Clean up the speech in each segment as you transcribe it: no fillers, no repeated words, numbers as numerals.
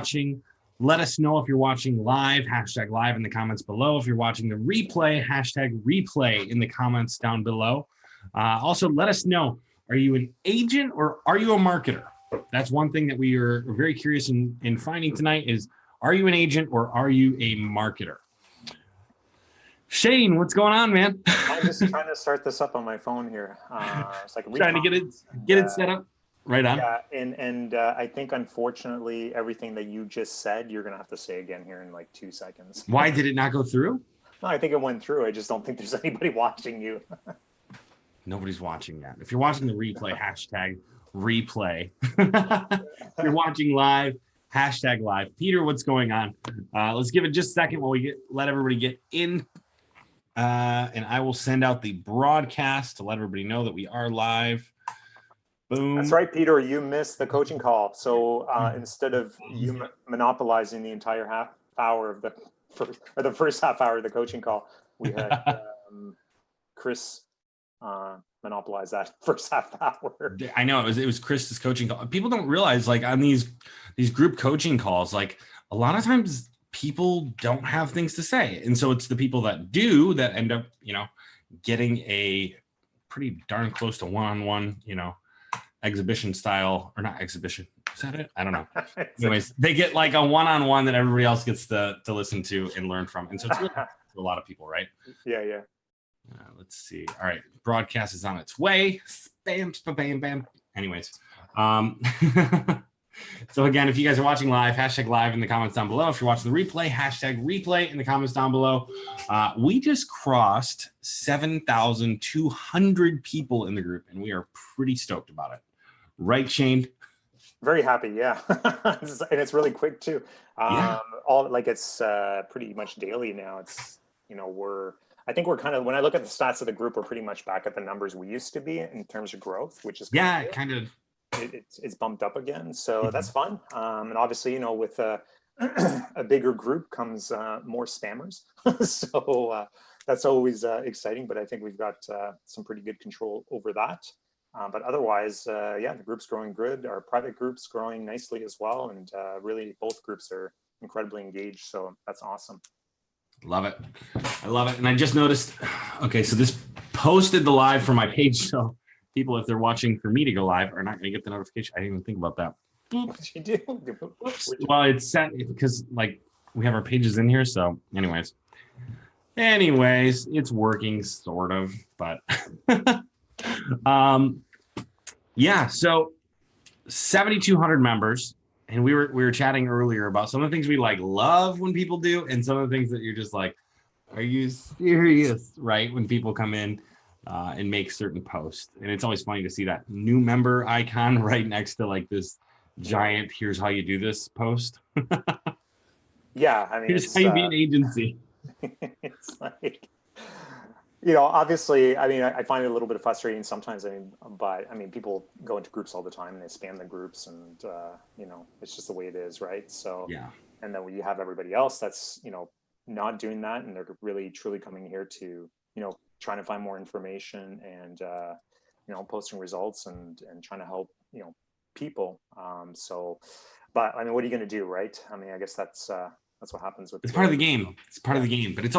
watching. Let us know if you're watching live, hashtag live in the comments below. If you're watching the replay, hashtag replay in the comments down below. Also, let us know, are you an agent or are you a marketer? That's one thing that we are very curious in finding tonight is, are you an agent or are you a marketer? Shane, what's going on, man? I'm just trying to start this up on my phone here. It's like trying to get it set up. Right on. Yeah, and I think unfortunately everything that you just said, you're gonna have to say again here in like 2 seconds. Why did it not go through? No, I think it went through. I just don't think there's anybody watching you. Nobody's watching that. If you're watching the replay, hashtag replay. If you're watching live, hashtag live. Peter, what's going on? Let's give it just a second while we let everybody get in. And I will send out the broadcast to let everybody know that we are live. Boom. That's right, Peter. You missed the coaching call. So instead of you monopolizing the entire half hour of the first half hour of the coaching call, we had Chris monopolize that first half hour. I know it was Chris's coaching call. People don't realize, like, on these group coaching calls, like a lot of times people don't have things to say, and so it's the people that do that end up, getting a pretty darn close to one-on-one, exhibition style, or not exhibition. Is that it? I don't know. Anyways, they get like a one-on-one that everybody else gets to listen to and learn from, and so it's really a lot of people, right? Yeah. Let's see. All right, broadcast is on its way. Bam, bam, bam. Anyways, so again, if you guys are watching live, hashtag live in the comments down below. If you're watching the replay, hashtag replay in the comments down below. We just crossed 7,200 people in the group, and we are pretty stoked about it. Right, Shane? Very happy, yeah. And it's really quick too. It's pretty much daily now. It's I think we're kind of, when I look at the stats of the group, we're pretty much back at the numbers we used to be in terms of growth, which is it's bumped up again. So that's fun. And obviously, with a bigger group comes more spammers. So that's always exciting, but I think we've got some pretty good control over that. But otherwise, the group's growing good. Our private group's growing nicely as well. And really both groups are incredibly engaged. So that's awesome. Love it. I love it. And I just noticed, okay, so this posted the live for my page. So people, if they're watching for me to go live, are not going to get the notification. I didn't even think about that. What did you do? Oops. Well, it's set because like we have our pages in here. So anyways, it's working sort of, but so 7,200 members. And we were chatting earlier about some of the things we love when people do, and some of the things that you're just like, are you serious? Right? When people come in and make certain posts. And it's always funny to see that new member icon right next to like this giant, here's how you do this post. Yeah, I mean, here's how you be an agency. It's like, obviously, I mean, I find it a little bit frustrating sometimes. But people go into groups all the time and they spam the groups, and it's just the way it is, right? So yeah. And then when you have everybody else that's not doing that, and they're really truly coming here to trying to find more information and posting results and trying to help people. But what are you going to do, right? I guess that's what happens with. It's part of the game. It's part of the game, but it's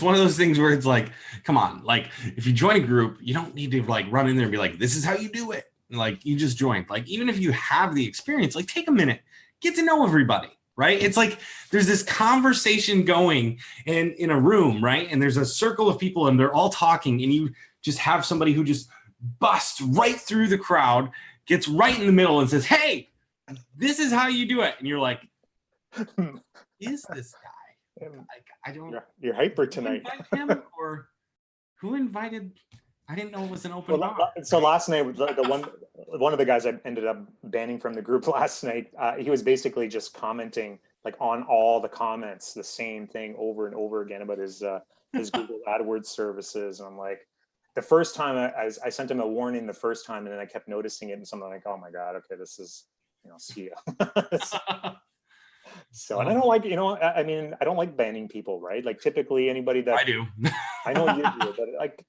one of those things where it's like, come on, like if you join a group, you don't need to like run in there and be like, this is how you do it. Like you just joined. Like even if you have the experience, like take a minute, get to know everybody, right? It's like there's this conversation going in a room, right? And there's a circle of people and they're all talking, and you just have somebody who just busts right through the crowd, gets right in the middle and says, hey, this is how you do it. And you're like, is this guy? Like, I don't. You're hyper tonight. Him or who invited? I didn't know it was an open bar. So last night, one of the guys I ended up banning from the group last night, he was basically just commenting like on all the comments, the same thing over and over again about his Google AdWords services. And I'm like, the first time I sent him a warning the first time, and then I kept noticing it, and something like, oh my god, okay, this is see ya. So, and I don't like, I don't like banning people, right? Like typically anybody that I do, I know you do, but like,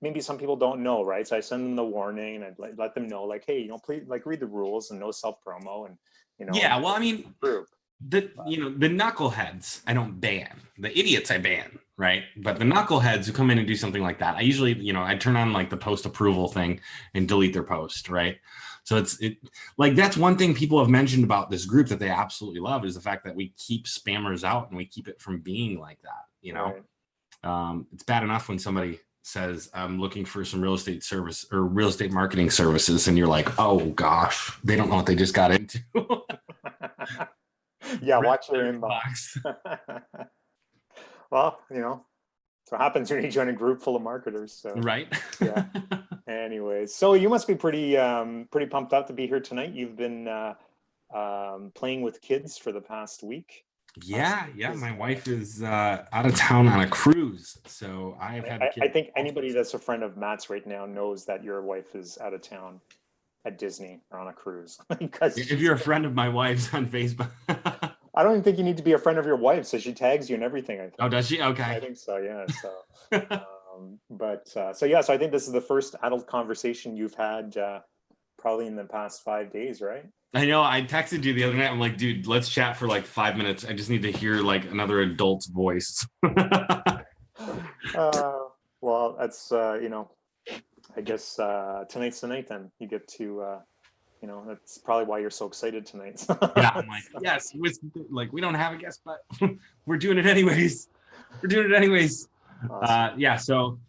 maybe some people don't know, right? So I send them the warning and I let them know like, hey, please like read the rules and no self-promo. And, Yeah, well, I mean, group. the knuckleheads I don't ban. The idiots I ban, right? But the knuckleheads who come in and do something like that, I usually, I turn on like the post approval thing and delete their post, right? So it like that's one thing people have mentioned about this group that they absolutely love is the fact that we keep spammers out and we keep it from being like that. Right. It's bad enough when somebody says I'm looking for some real estate service or real estate marketing services, and you're like, oh gosh, they don't know what they just got into. Yeah, watch your inbox. Well, that's what happens when you join a group full of marketers. So right. Yeah. Anyways, so you must be pretty pumped up to be here tonight. You've been playing with kids for the past week. Yeah. My wife is out of town on a cruise, so I've had. I think anybody that's a friend of Matt's right now knows that your wife is out of town at Disney or on a cruise. Because if you're a friend of my wife's on Facebook. I don't even think you need to be a friend of your wife, so she tags you and everything. I think. Oh, does she? Okay. I think so. Yeah. So, so I think this is the first adult conversation you've had probably in the past 5 days, right? I know. I texted you the other night. I'm like, dude, let's chat for like 5 minutes. I just need to hear like another adult's voice. Well, that's I guess tonight's the night. Then you get to. That's probably why you're so excited tonight. Yeah, I'm like, yes, like we don't have a guest, but we're doing it anyways. Awesome. Yeah, so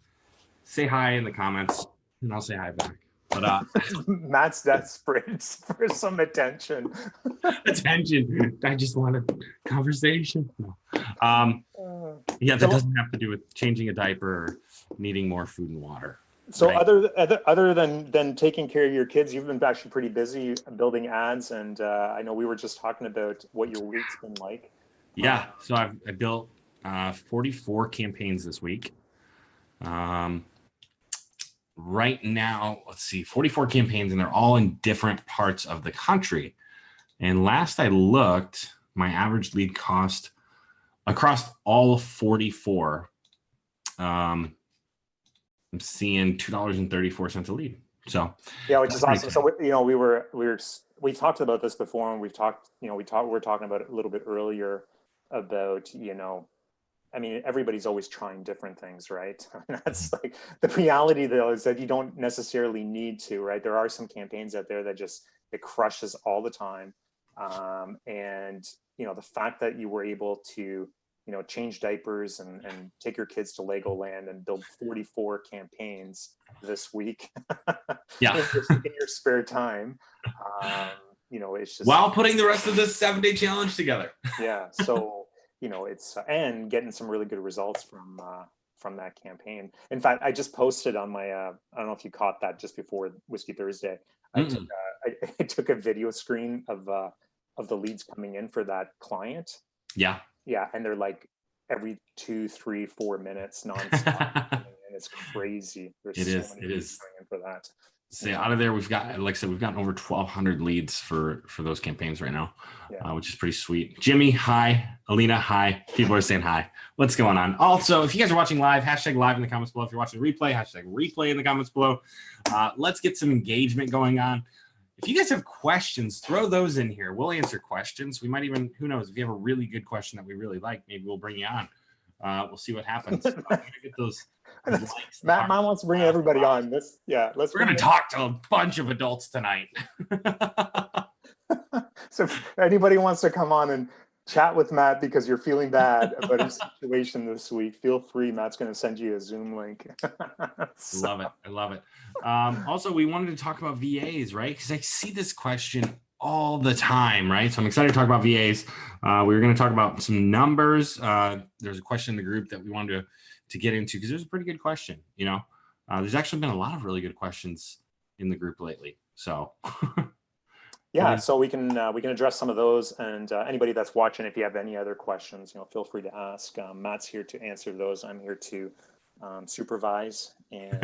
say hi in the comments, and I'll say hi back. But Matt's desperate for some attention. I just wanted conversation. No. Yeah, that doesn't have to do with changing a diaper or needing more food and water. So right. other than taking care of your kids, you've been actually pretty busy building ads, and I know we were just talking about what your week's been like. Yeah, so I built 44 campaigns this week. Right now, let's see, 44 campaigns, and they're all in different parts of the country. And last I looked, my average lead cost across all 44. I'm seeing $2.34 a lead. So yeah, which is awesome. So we talked about this before, and we were talking about it a little bit earlier about I mean, everybody's always trying different things, right? That's like the reality, though, is that you don't necessarily need to, right? There are some campaigns out there that it crushes all the time, and the fact that you were able to change diapers and take your kids to Legoland and build 44 campaigns this week yeah. in your spare time. It's just while putting the rest of this 7-day challenge together. Yeah. So, it's and getting some really good results from that campaign. In fact, I just posted on my, I don't know if you caught that just before Whiskey Thursday. I took a video screen of the leads coming in for that client. Yeah. Yeah, and they're like every 2, 3, 4 minutes nonstop, and it's crazy. There's so many leads coming in for that. So out of there, we've got, like I said, we've gotten over 1,200 leads for those campaigns right now, which is pretty sweet. Jimmy, hi. Alina, hi. People are saying hi. What's going on? Also, if you guys are watching live, hashtag live in the comments below. If you're watching replay, hashtag replay in the comments below. Let's get some engagement going on. If you guys have questions, throw those in here. We'll answer questions. We might even, who knows, if you have a really good question that we really like, maybe we'll bring you on. We'll see what happens. I'm gonna get those Matt wants to bring everybody on. We're going to talk to a bunch of adults tonight. So if anybody wants to come on and chat with Matt because you're feeling bad about his situation this week, feel free. Matt's going to send you a Zoom link. Love it. I love it. Also, we wanted to talk about VAs, right? Because I see this question all the time, right? So I'm excited to talk about VAs. We were going to talk about some numbers. There's a question in the group that we wanted to get into because it was a pretty good question. There's actually been a lot of really good questions in the group lately. So yeah, so we can address some of those, and anybody that's watching, if you have any other questions, feel free to ask. Matt's here to answer those. I'm here to supervise, and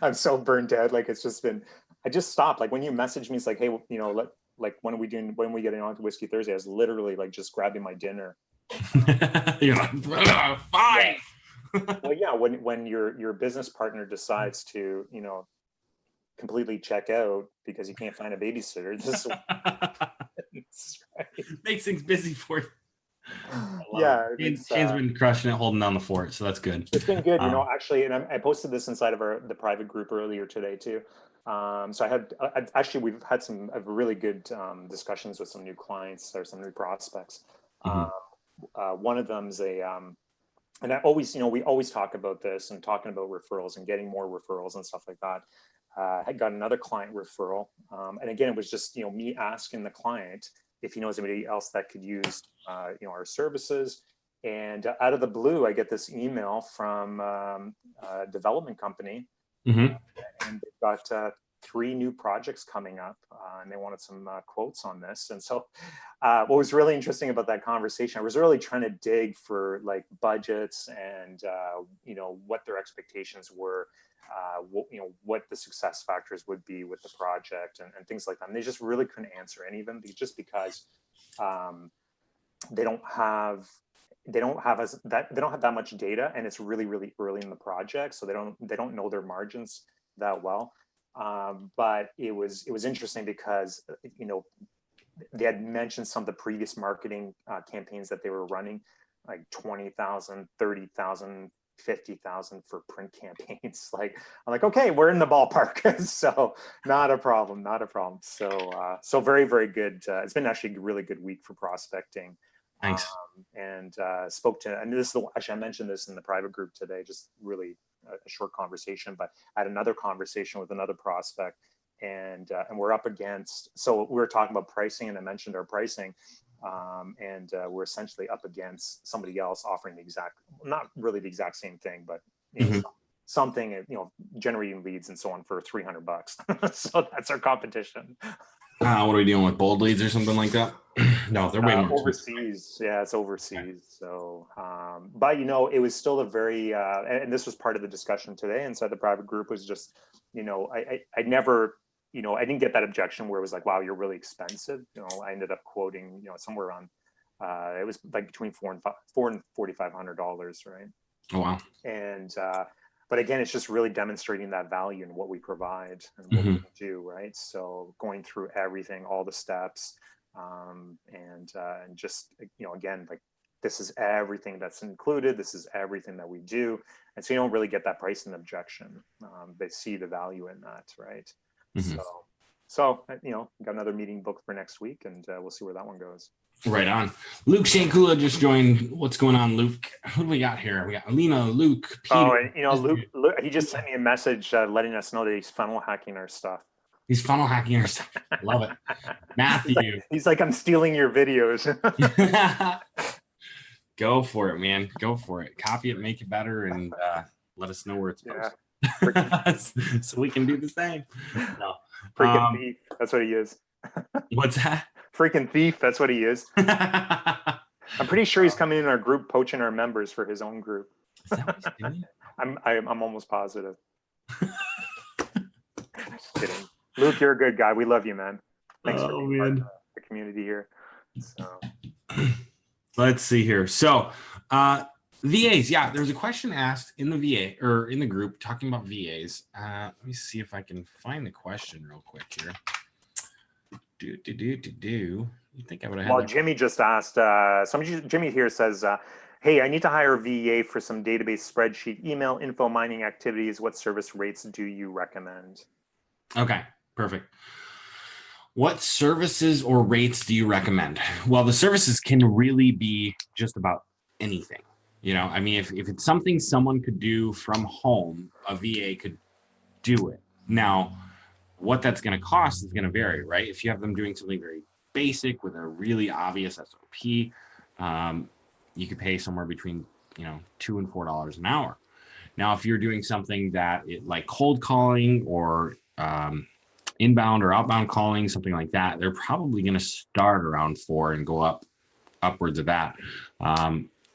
I'm so burnt out. Like I just stopped. Like when you message me, it's like, hey, when are we getting on to Whiskey Thursday? I was literally like just grabbing my dinner. You're like, fine. Well, yeah, when your business partner decides to, completely check out because you can't find a babysitter. Makes things busy for you. Yeah, Shane's been crushing it, holding down the fort, so that's good. It's been good, actually, and I posted this inside of the private group earlier today too. So actually we've had some really good discussions with some new clients or some new prospects. One of them's and I always, we always talk about this and talking about referrals and getting more referrals and stuff like that. I got another client referral, and again, it was just me asking the client if he knows anybody else that could use our services. And out of the blue, I get this email from a development company, and they've got 3 new projects coming up, and they wanted some quotes on this. And so what was really interesting about that conversation, I was really trying to dig for like budgets and what their expectations were, what the success factors would be with the project and things like that. And they just really couldn't answer any of them just because they don't have that much data, and it's really, really early in the project, so they don't know their margins that well. But it was interesting because they had mentioned some of the previous marketing campaigns that they were running, like 20,000, 30,000, 50,000 for print campaigns. Like, I'm like, okay, we're in the ballpark. So not a problem. So very, very good. It's been actually a really good week for prospecting. Thanks. And actually, I mentioned this in the private group today, just really a short conversation, but I had another conversation with another prospect, and we're up against, so we were talking about pricing, and I mentioned our pricing, and we're essentially up against somebody else offering not really the exact same thing, but something, generating leads and so on for $300. So that's our competition. What are we dealing with? Bold leads or something like that? No, they're way more overseas. Yeah, it's overseas. Okay. So, but it was still a very, and this was part of the discussion today inside the private group, was just, I never, I didn't get that objection where it was like, wow, you're really expensive. I ended up quoting, somewhere around, it was like between $400 and $4,500, right? Oh, wow. And, but again, it's just really demonstrating that value in what we provide and what we can do, right? So going through everything, all the steps, and just, again, like, this is everything that's included. This is everything that we do. And so you don't really get that pricing objection. They see the value in that, right? So got another meeting booked for next week, and we'll see where that one goes. Right on. Luke Shankula just joined. What's going on, Luke? Who do we got here? We got Alina, Luke, Peter. Oh, and Luke, he just sent me a message letting us know that he's funnel hacking our stuff. He's funnel hacking our stuff. Love it. Matthew. He's like, I'm stealing your videos. Go for it, man. Go for it. Copy it, make it better, and let us know where it's posted. So we can do the same. No. Freaking thief. That's what he is. What's that? Freaking thief. That's what he is. I'm pretty sure he's coming in our group, poaching our members for his own group. Is that what he's doing? I'm almost positive. Just kidding. Luke, you're a good guy. We love you, man. Thanks for being part of the community here. So let's see here. So VAs, yeah, there was a question asked in the VA or in the group talking about VAs. Let me see if I can find the question real quick here. You think I would have? Well, Jimmy just asked. Jimmy here says, "Hey, I need to hire a VA for some database, spreadsheet, email, info mining activities. What service rates do you recommend?" Okay, perfect. What services or rates do you recommend? Well, the services can really be just about anything. I mean, if it's something someone could do from home, a VA could do it. Now, what that's going to cost is going to vary, right? If you have them doing something very basic with a really obvious SOP, you could pay somewhere between $2 and $4 an hour. Now, if you're doing something that like cold calling or inbound or outbound calling, something like that, they're probably going to start around $4 and go upwards of that.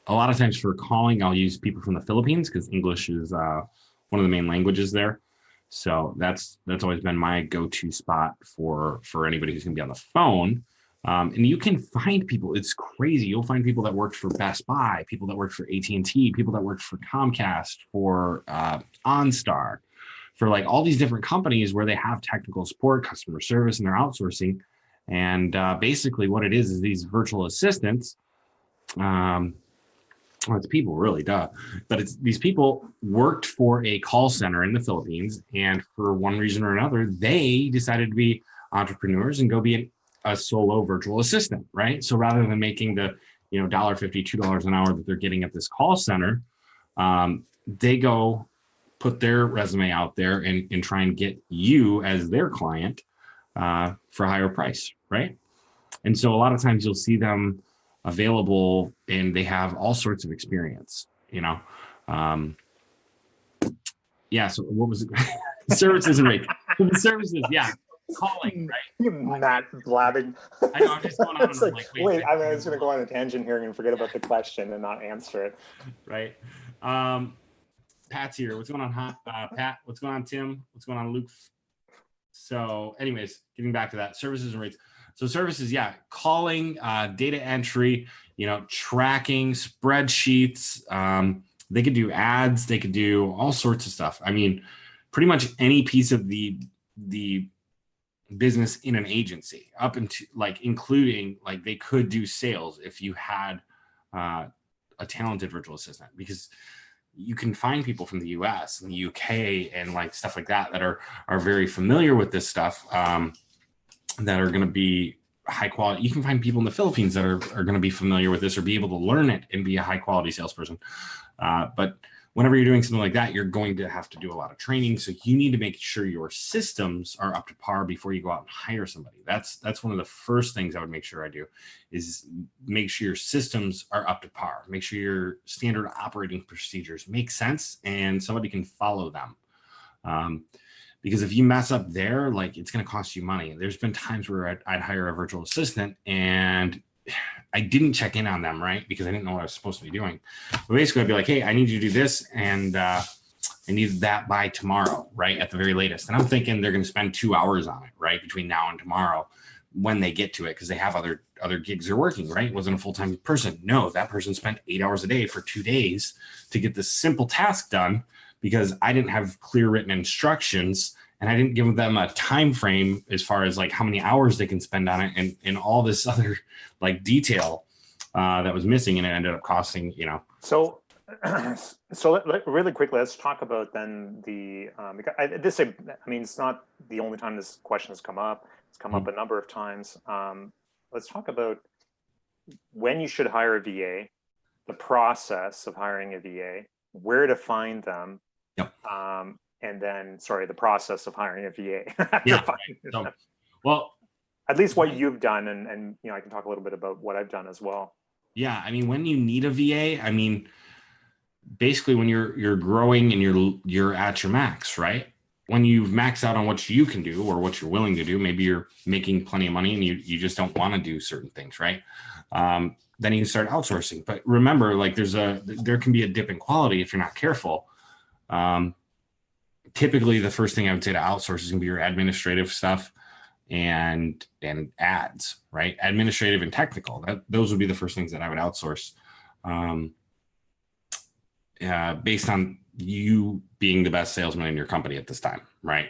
A lot of times for calling, I'll use people from the Philippines because English is one of the main languages there. So that's always been my go-to spot for anybody who's going to be on the phone. And you can find people. It's crazy. You'll find people that worked for Best Buy, people that worked for AT&T, people that worked for Comcast, for OnStar. for like all these different companies where they have technical support, customer service, and they're outsourcing. And basically what it is these virtual assistants, well, it's people really, duh. But it's these people worked for a call center in the Philippines, and for one reason or another, they decided to be entrepreneurs and go be a solo virtual assistant, right? So rather than making the $1.50, $2 an hour that they're getting at this call center, they go put their resume out there and try and get you as their client for a higher price, right? And so a lot of times you'll see them available and they have all sorts of experience, yeah. So what was it? Services and rates. The services, yeah. Calling, right? Matt blabbing. I know, I'm just going on. It's like, wait, I was going to go on a tangent here and forget about the question and not answer it. Right. Pat's here. What's going on, Pat? What's going on, Tim? What's going on, Luke? So anyways, getting back to that, services and rates. So services, yeah, calling, data entry, tracking, spreadsheets. They could do ads. They could do all sorts of stuff. I mean, pretty much any piece of the business in an agency, up into including they could do sales if you had a talented virtual assistant, because you can find people from the US and the UK and stuff like that are very familiar with this stuff. That are going to be high quality. You can find people in the Philippines that are going to be familiar with this or be able to learn it and be a high quality salesperson. But whenever you're doing something like that, you're going to have to do a lot of training. So you need to make sure your systems are up to par before you go out and hire somebody. That's one of the first things I would make sure I do, is make sure your systems are up to par. Make sure your standard operating procedures make sense and somebody can follow them. Because if you mess up there, it's going to cost you money. There's been times where I'd hire a virtual assistant and I didn't check in on them, right? Because I didn't know what I was supposed to be doing. But basically, I'd be like, hey, I need you to do this, and I need that by tomorrow, right? At the very latest. And I'm thinking they're going to spend 2 hours on it, right? Between now and tomorrow when they get to it, because they have other gigs they're working, right? It wasn't a full-time person. No, that person spent 8 hours a day for 2 days to get this simple task done, because I didn't have clear written instructions and I didn't give them a time frame as far as how many hours they can spend on it and all this other detail that was missing, and it ended up costing, So really quickly, let's talk about then the it's not the only time this question has come up. It's come up a number of times. Let's talk about when you should hire a VA, the process of hiring a VA, where to find them. Yep. And then, the process of hiring a VA. Yeah. So, well, at least what you've done, and I can talk a little bit about what I've done as well. Yeah, I mean, when you need a VA, basically when you're growing and you're at your max, right? When you've maxed out on what you can do or what you're willing to do, maybe you're making plenty of money and you just don't want to do certain things, right? Then you can start outsourcing. But remember, there can be a dip in quality if you're not careful. Typically, the first thing I would say to outsource is going to be your administrative stuff and ads, right? Administrative and technical. Those would be the first things that I would outsource, based on you being the best salesman in your company at this time, right?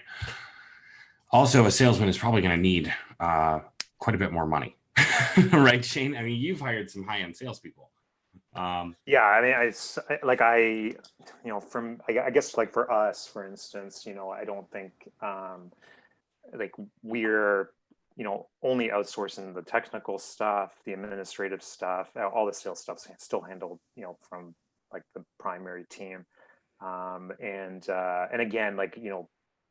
Also, a salesman is probably going to need quite a bit more money, right, Shane? I mean, you've hired some high-end salespeople. Yeah, I mean, I guess for us, for instance, I don't think we're only outsourcing the technical stuff, the administrative stuff, all the sales stuff's still handled from the primary team, and again,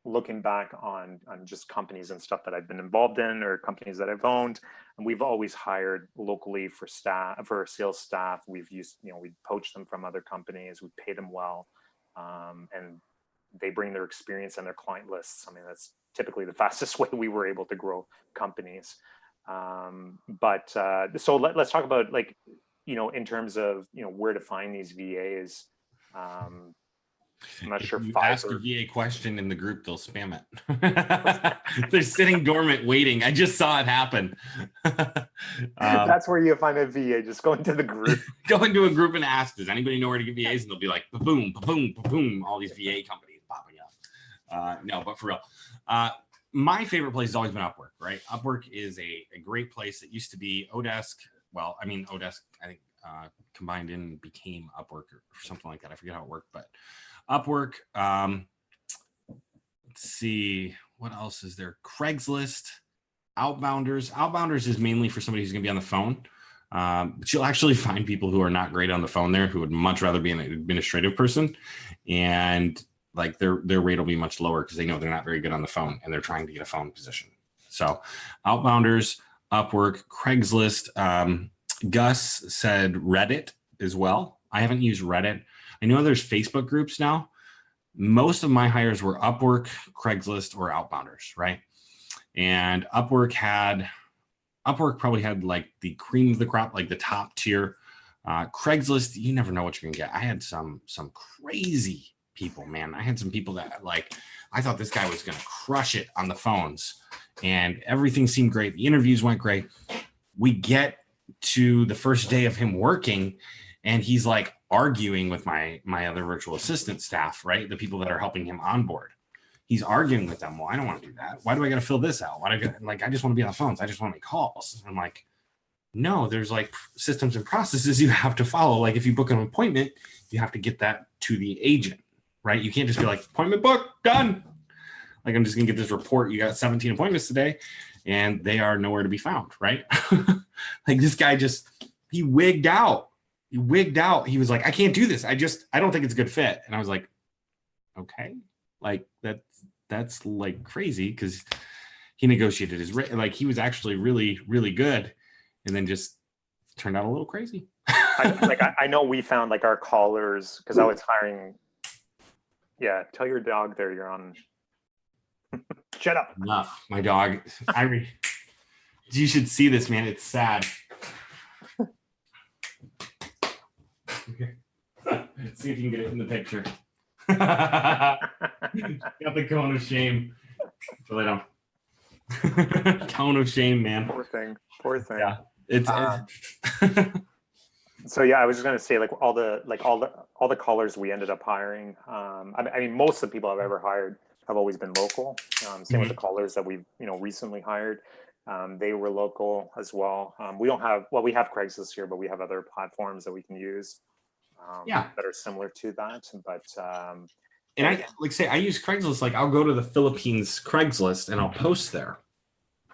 looking back on just companies and stuff that I've been involved in or companies that I've owned, and we've always hired locally for sales staff. We've used, we poach them from other companies, we pay them well, and they bring their experience and their client lists. I mean, that's typically the fastest way we were able to grow companies. So let's talk about in terms of, where to find these VAs. I'm not sure. If you ask a VA question in the group, they'll spam it. They're sitting dormant, waiting. I just saw it happen. That's where you find a VA. Just go into the group. Go into a group and ask, does anybody know where to get VAs? And they'll be like, boom, boom, boom. All these VA companies popping No, but for real. My favorite place has always been Upwork, right? Upwork is a great place. It used to be Odesk. Well, I mean, Odesk, I think, combined in became Upwork or something like that. I forget how it worked, but Upwork. Let's see, what else is there? Craigslist, Outbounders. Outbounders is mainly for somebody who's going to be on the phone. But you'll actually find people who are not great on the phone there, who would much rather be an administrative person, and like their rate will be much lower because they know they're not very good on the phone and they're trying to get a phone position. So Outbounders, Upwork, Craigslist. Gus said Reddit as well. I haven't used Reddit. I know there's Facebook groups now. Most of my hires were Upwork, Craigslist, or Outbounders, right? And Upwork probably had like the cream of the crop, like the top tier. Craigslist, you never know what you're gonna get. I had some crazy people, man. I had some people that like, I thought this guy was gonna crush it on the phones, and everything seemed great. The interviews went great. We get to the first day of him working, and he's like arguing with my other virtual assistant staff, right? The people that are helping him onboard. He's arguing with them. Well, I don't want to do that. Why do I got to fill this out? Why do I just want to be on the phones. I just want to make calls. And I'm like, no, there's like systems and processes you have to follow. Like if you book an appointment, you have to get that to the agent, right? You can't just be like, appointment booked, done. Like, I'm just gonna get this report. You got 17 appointments today and they are nowhere to be found, right? Like this guy he wigged out. He was like, I can't do this. I don't think it's a good fit. And I was like, okay, like that's like crazy, because he negotiated his rate. Like he was actually really, really good, and then just turned out a little crazy. I know we found like our callers, because I was hiring. Yeah, tell your dog there you're on. Shut up. Enough. My dog. You should see this, man. It's sad. Okay. See if you can get it in the picture. Got the cone of shame. Lay down. Cone of shame, man. Poor thing. Yeah, it's. So yeah, I was just gonna say, like all the callers we ended up hiring. I mean, most of the people I've ever hired have always been local. Same with the callers that we've recently hired. They were local as well. We have Craigslist here, but we have other platforms that we can use. That are similar to that, but and I I use Craigslist. Like I'll go to the Philippines Craigslist and I'll post there,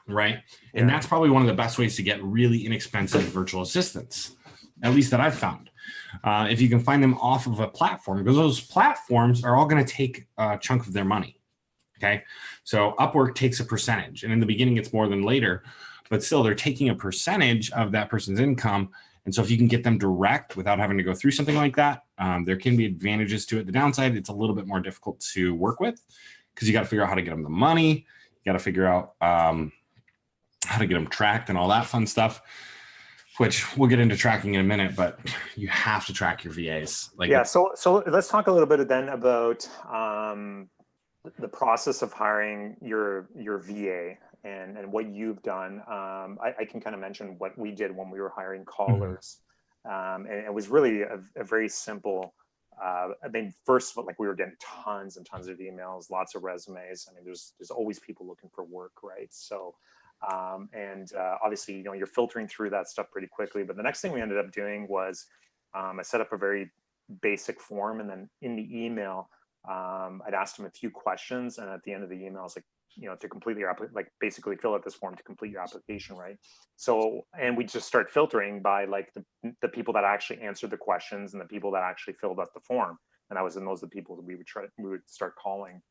right? And that's probably one of the best ways to get really inexpensive virtual assistants, at least that I've found. If you can find them off of a platform, because those platforms are all going to take a chunk of their money. Okay, so Upwork takes a percentage, and in the beginning it's more than later, but still they're taking a percentage of that person's income. And so if you can get them direct without having to go through something like that, there can be advantages to it. The downside, it's a little bit more difficult to work with, because you got to figure out how to get them the money. You got to figure out how to get them tracked and all that fun stuff, which we'll get into tracking in a minute, but you have to track your VAs. So let's talk a little bit then about the process of hiring your VA. And what you've done. I can kind of mention what we did when we were hiring callers. And it was really a very simple, I mean, first, like we were getting tons and tons of emails, lots of resumes. I mean, there's always people looking for work, right? So, obviously, you're filtering through that stuff pretty quickly. But the next thing we ended up doing was I set up a very basic form. And then in the email, I'd asked them a few questions. And at the end of the email, I was like, to complete your basically fill out this form to complete your application, right? So, and we just start filtering by like the people that actually answered the questions and the people that actually filled out the form. And those are the people that we would start calling,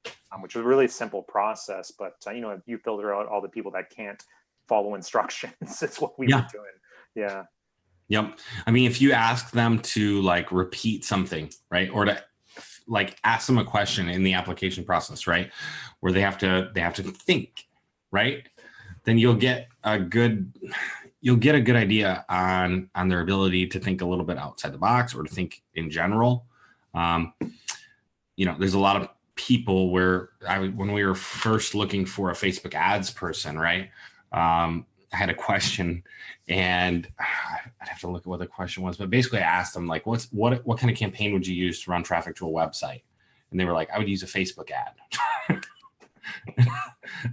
which was a really simple process. But you filter out all the people that can't follow instructions. It's what we were doing. Yeah. Yep. I mean, if you ask them to like repeat something, right, or to like ask them a question in the application process, right, where they have to think, right, then you'll get a good idea on their ability to think a little bit outside the box or to think in general. There's a lot of people where when we were first looking for a Facebook ads person, right, I had a question, and I'd have to look at what the question was, but basically I asked them like, what kind of campaign would you use to run traffic to a website? And they were like, I would use a Facebook ad.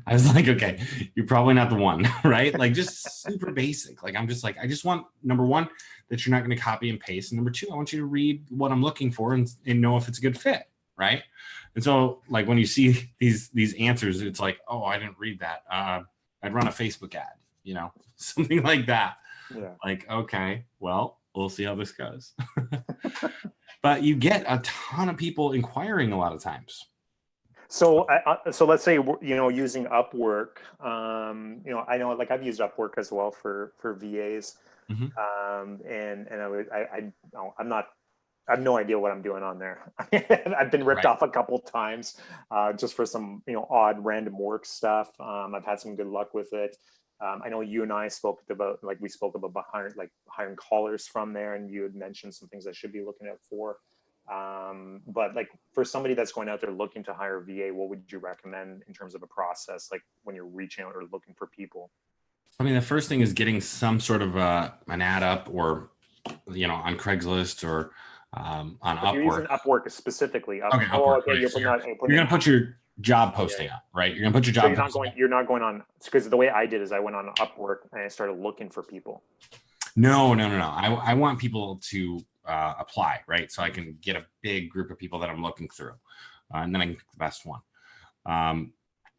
I was like, okay, you're probably not the one, right? Like just super basic. Like I'm just like, I just want number one, that you're not going to copy and paste. And number two, I want you to read what I'm looking for and know if it's a good fit, right? And so like when you see these answers, it's like, oh, I didn't read that. I'd run a Facebook ad, you know, something like that. Yeah. Like, okay, well, we'll see how this goes. But you get a ton of people inquiring a lot of times. So, so let's say, you know, using Upwork, you know, I know like I've used Upwork as well for VAs. And I'm not, I have no idea what I'm doing on there. I've been ripped off a couple times, just for some, you know, odd random work stuff. I've had some good luck with it. I know you and I spoke about hiring callers from there, and you had mentioned some things I should be looking out for. But like for somebody that's going out there looking to hire a VA, what would you recommend in terms of a process, like when you're reaching out or looking for people? I mean, the first thing is getting some sort of an ad up, or, you know, on Craigslist or on Upwork. You're using Upwork specifically. Okay, Upwork. Right. You're going to put your job posting up, right? You're going to put your job. So you're not going on, because the way I did is I went on Upwork and I started looking for people. No. I want people to apply, right? So I can get a big group of people that I'm looking through, and then I can pick the best one.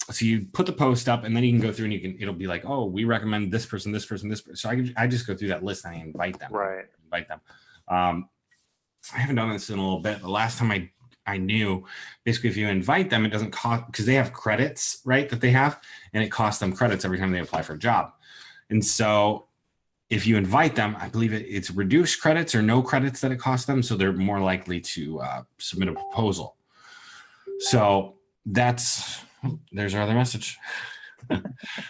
So you put the post up, and then you can go through and it'll be like, oh, we recommend this person, this person, this person. So I just go through that list and I invite them. Right. I haven't done this in a little bit. The last time I knew, basically, if you invite them, it doesn't cost, because they have credits, right, that they have, and it costs them credits every time they apply for a job. And so if you invite them, I believe it's reduced credits or no credits that it costs them. So they're more likely to submit a proposal. So there's our other message.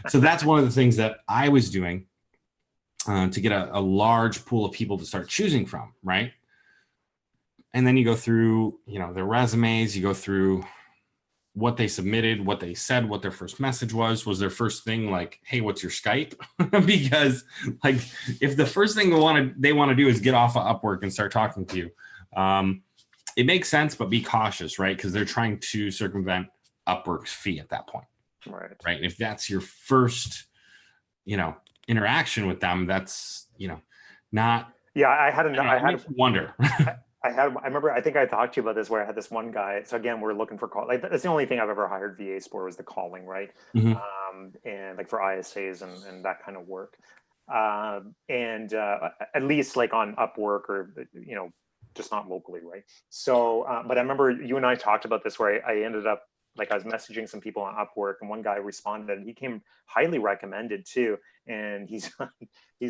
So that's one of the things that I was doing to get a large pool of people to start choosing from, right? And then you go through, you know, their resumes, you go through what they submitted, what they said, what their first message was their first thing like, hey, what's your Skype? Because like, if the first thing they want to do is get off of Upwork and start talking to you, it makes sense, but be cautious, right? Because they're trying to circumvent Upwork's fee at that point. Right. And if that's your first, you know, interaction with them, that's, you know, not. Yeah. I had wonder. I remember, I think I talked to you about this, where I had this one guy. So again, we're looking for call. Like that's the only thing I've ever hired VAs for, was the calling, right? And like for ISAs and that kind of work. At least like on Upwork, or, you know, just not locally, right? So, but I remember you and I talked about this, where I ended up, like, I was messaging some people on Upwork, and one guy responded, and he came highly recommended too. And he's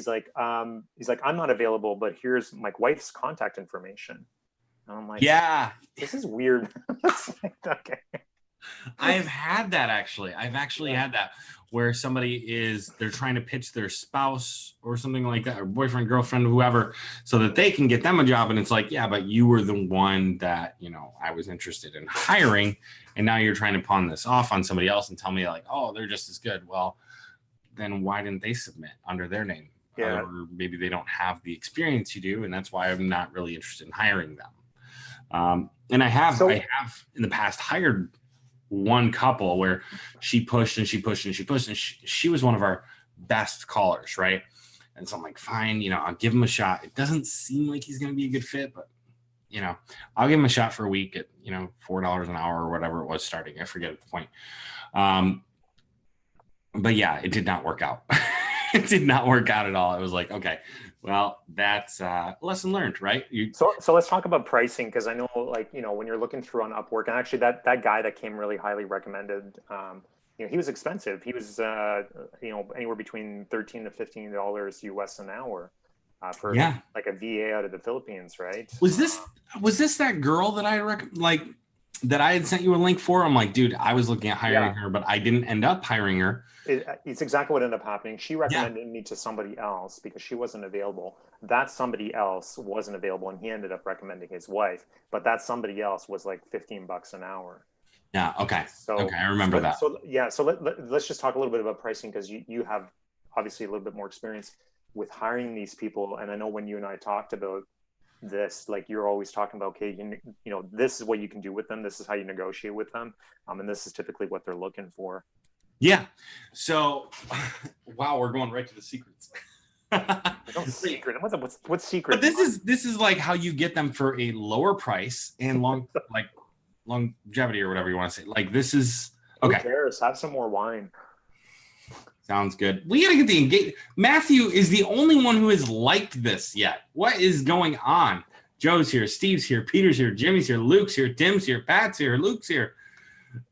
like, I'm not available, but here's my wife's contact information. And I'm like, yeah, this is weird. Okay. I've had that actually. I've actually had that, where they're trying to pitch their spouse or something like that, or boyfriend, girlfriend, whoever, so that they can get them a job. And it's like, yeah, but you were the one that, you know, I was interested in hiring. And now you're trying to pawn this off on somebody else and tell me like, oh, they're just as good. Well, then why didn't they submit under their name? Yeah. Or maybe they don't have the experience you do. And that's why I'm not really interested in hiring them. And I have in the past hired one couple where she pushed and she pushed and she pushed, and she was one of our best callers, right? And so I'm like, fine, you know, I'll give him a shot. It doesn't seem like he's going to be a good fit, but, you know, I'll give him a shot for a week at, you know, $4 an hour or whatever it was starting. I forget at the point. But yeah, it did not work out. It did not work out at all. It was like, okay, well, that's lesson learned, right? So let's talk about pricing, because I know, like, you know, when you're looking through on Upwork, and actually that guy that came really highly recommended, you know, he was expensive. He was, you know, anywhere between $13 to $15 US an hour for like a VA out of the Philippines, right? Was this that girl that that I had sent you a link for? I'm like, dude, I was looking at hiring her, but I didn't end up hiring her. It's exactly what ended up happening. She recommended me to somebody else because she wasn't available. That somebody else wasn't available, and he ended up recommending his wife. But that somebody else was like $15 an hour. Yeah. Okay. So I remember that. So let's just talk a little bit about pricing, because you have obviously a little bit more experience with hiring these people. And I know when you and I talked about this, like you're always talking about, okay, you know, this is what you can do with them. This is how you negotiate with them. And this is typically what they're looking for. Yeah. So, wow, we're going right to the secrets. No secret. What's secret? But this is like how you get them for a lower price and longevity or whatever you want to say. Like this is okay. Who cares? Have some more wine. Sounds good. We got to get the engage. Matthew is the only one who has liked this yet. What is going on? Joe's here, Steve's here, Peter's here, Jimmy's here, Luke's here, Tim's here, Pat's here, Luke's here.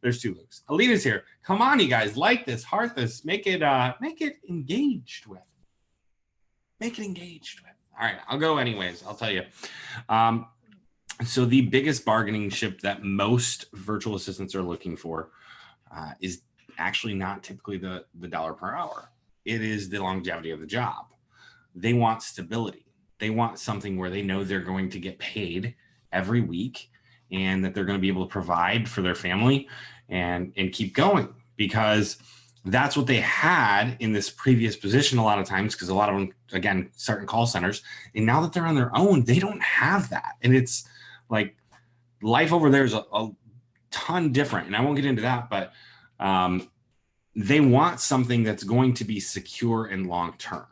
There's 2 Luke's. Alina's here. Come on, you guys, like this, heart this, make it engaged with. Make it engaged with. All right, I'll go anyways. I'll tell you. So the biggest bargaining chip that most virtual assistants are looking for is actually not typically the dollar per hour. It is the longevity of the job. They want stability. They want something where they know they're going to get paid every week and that they're going to be able to provide for their family and keep going, because that's what they had in this previous position a lot of times, because a lot of them, again, start in call centers. And now that they're on their own, they don't have that. And it's like life over there is a ton different. And I won't get into that, but they want something that's going to be secure and long-term,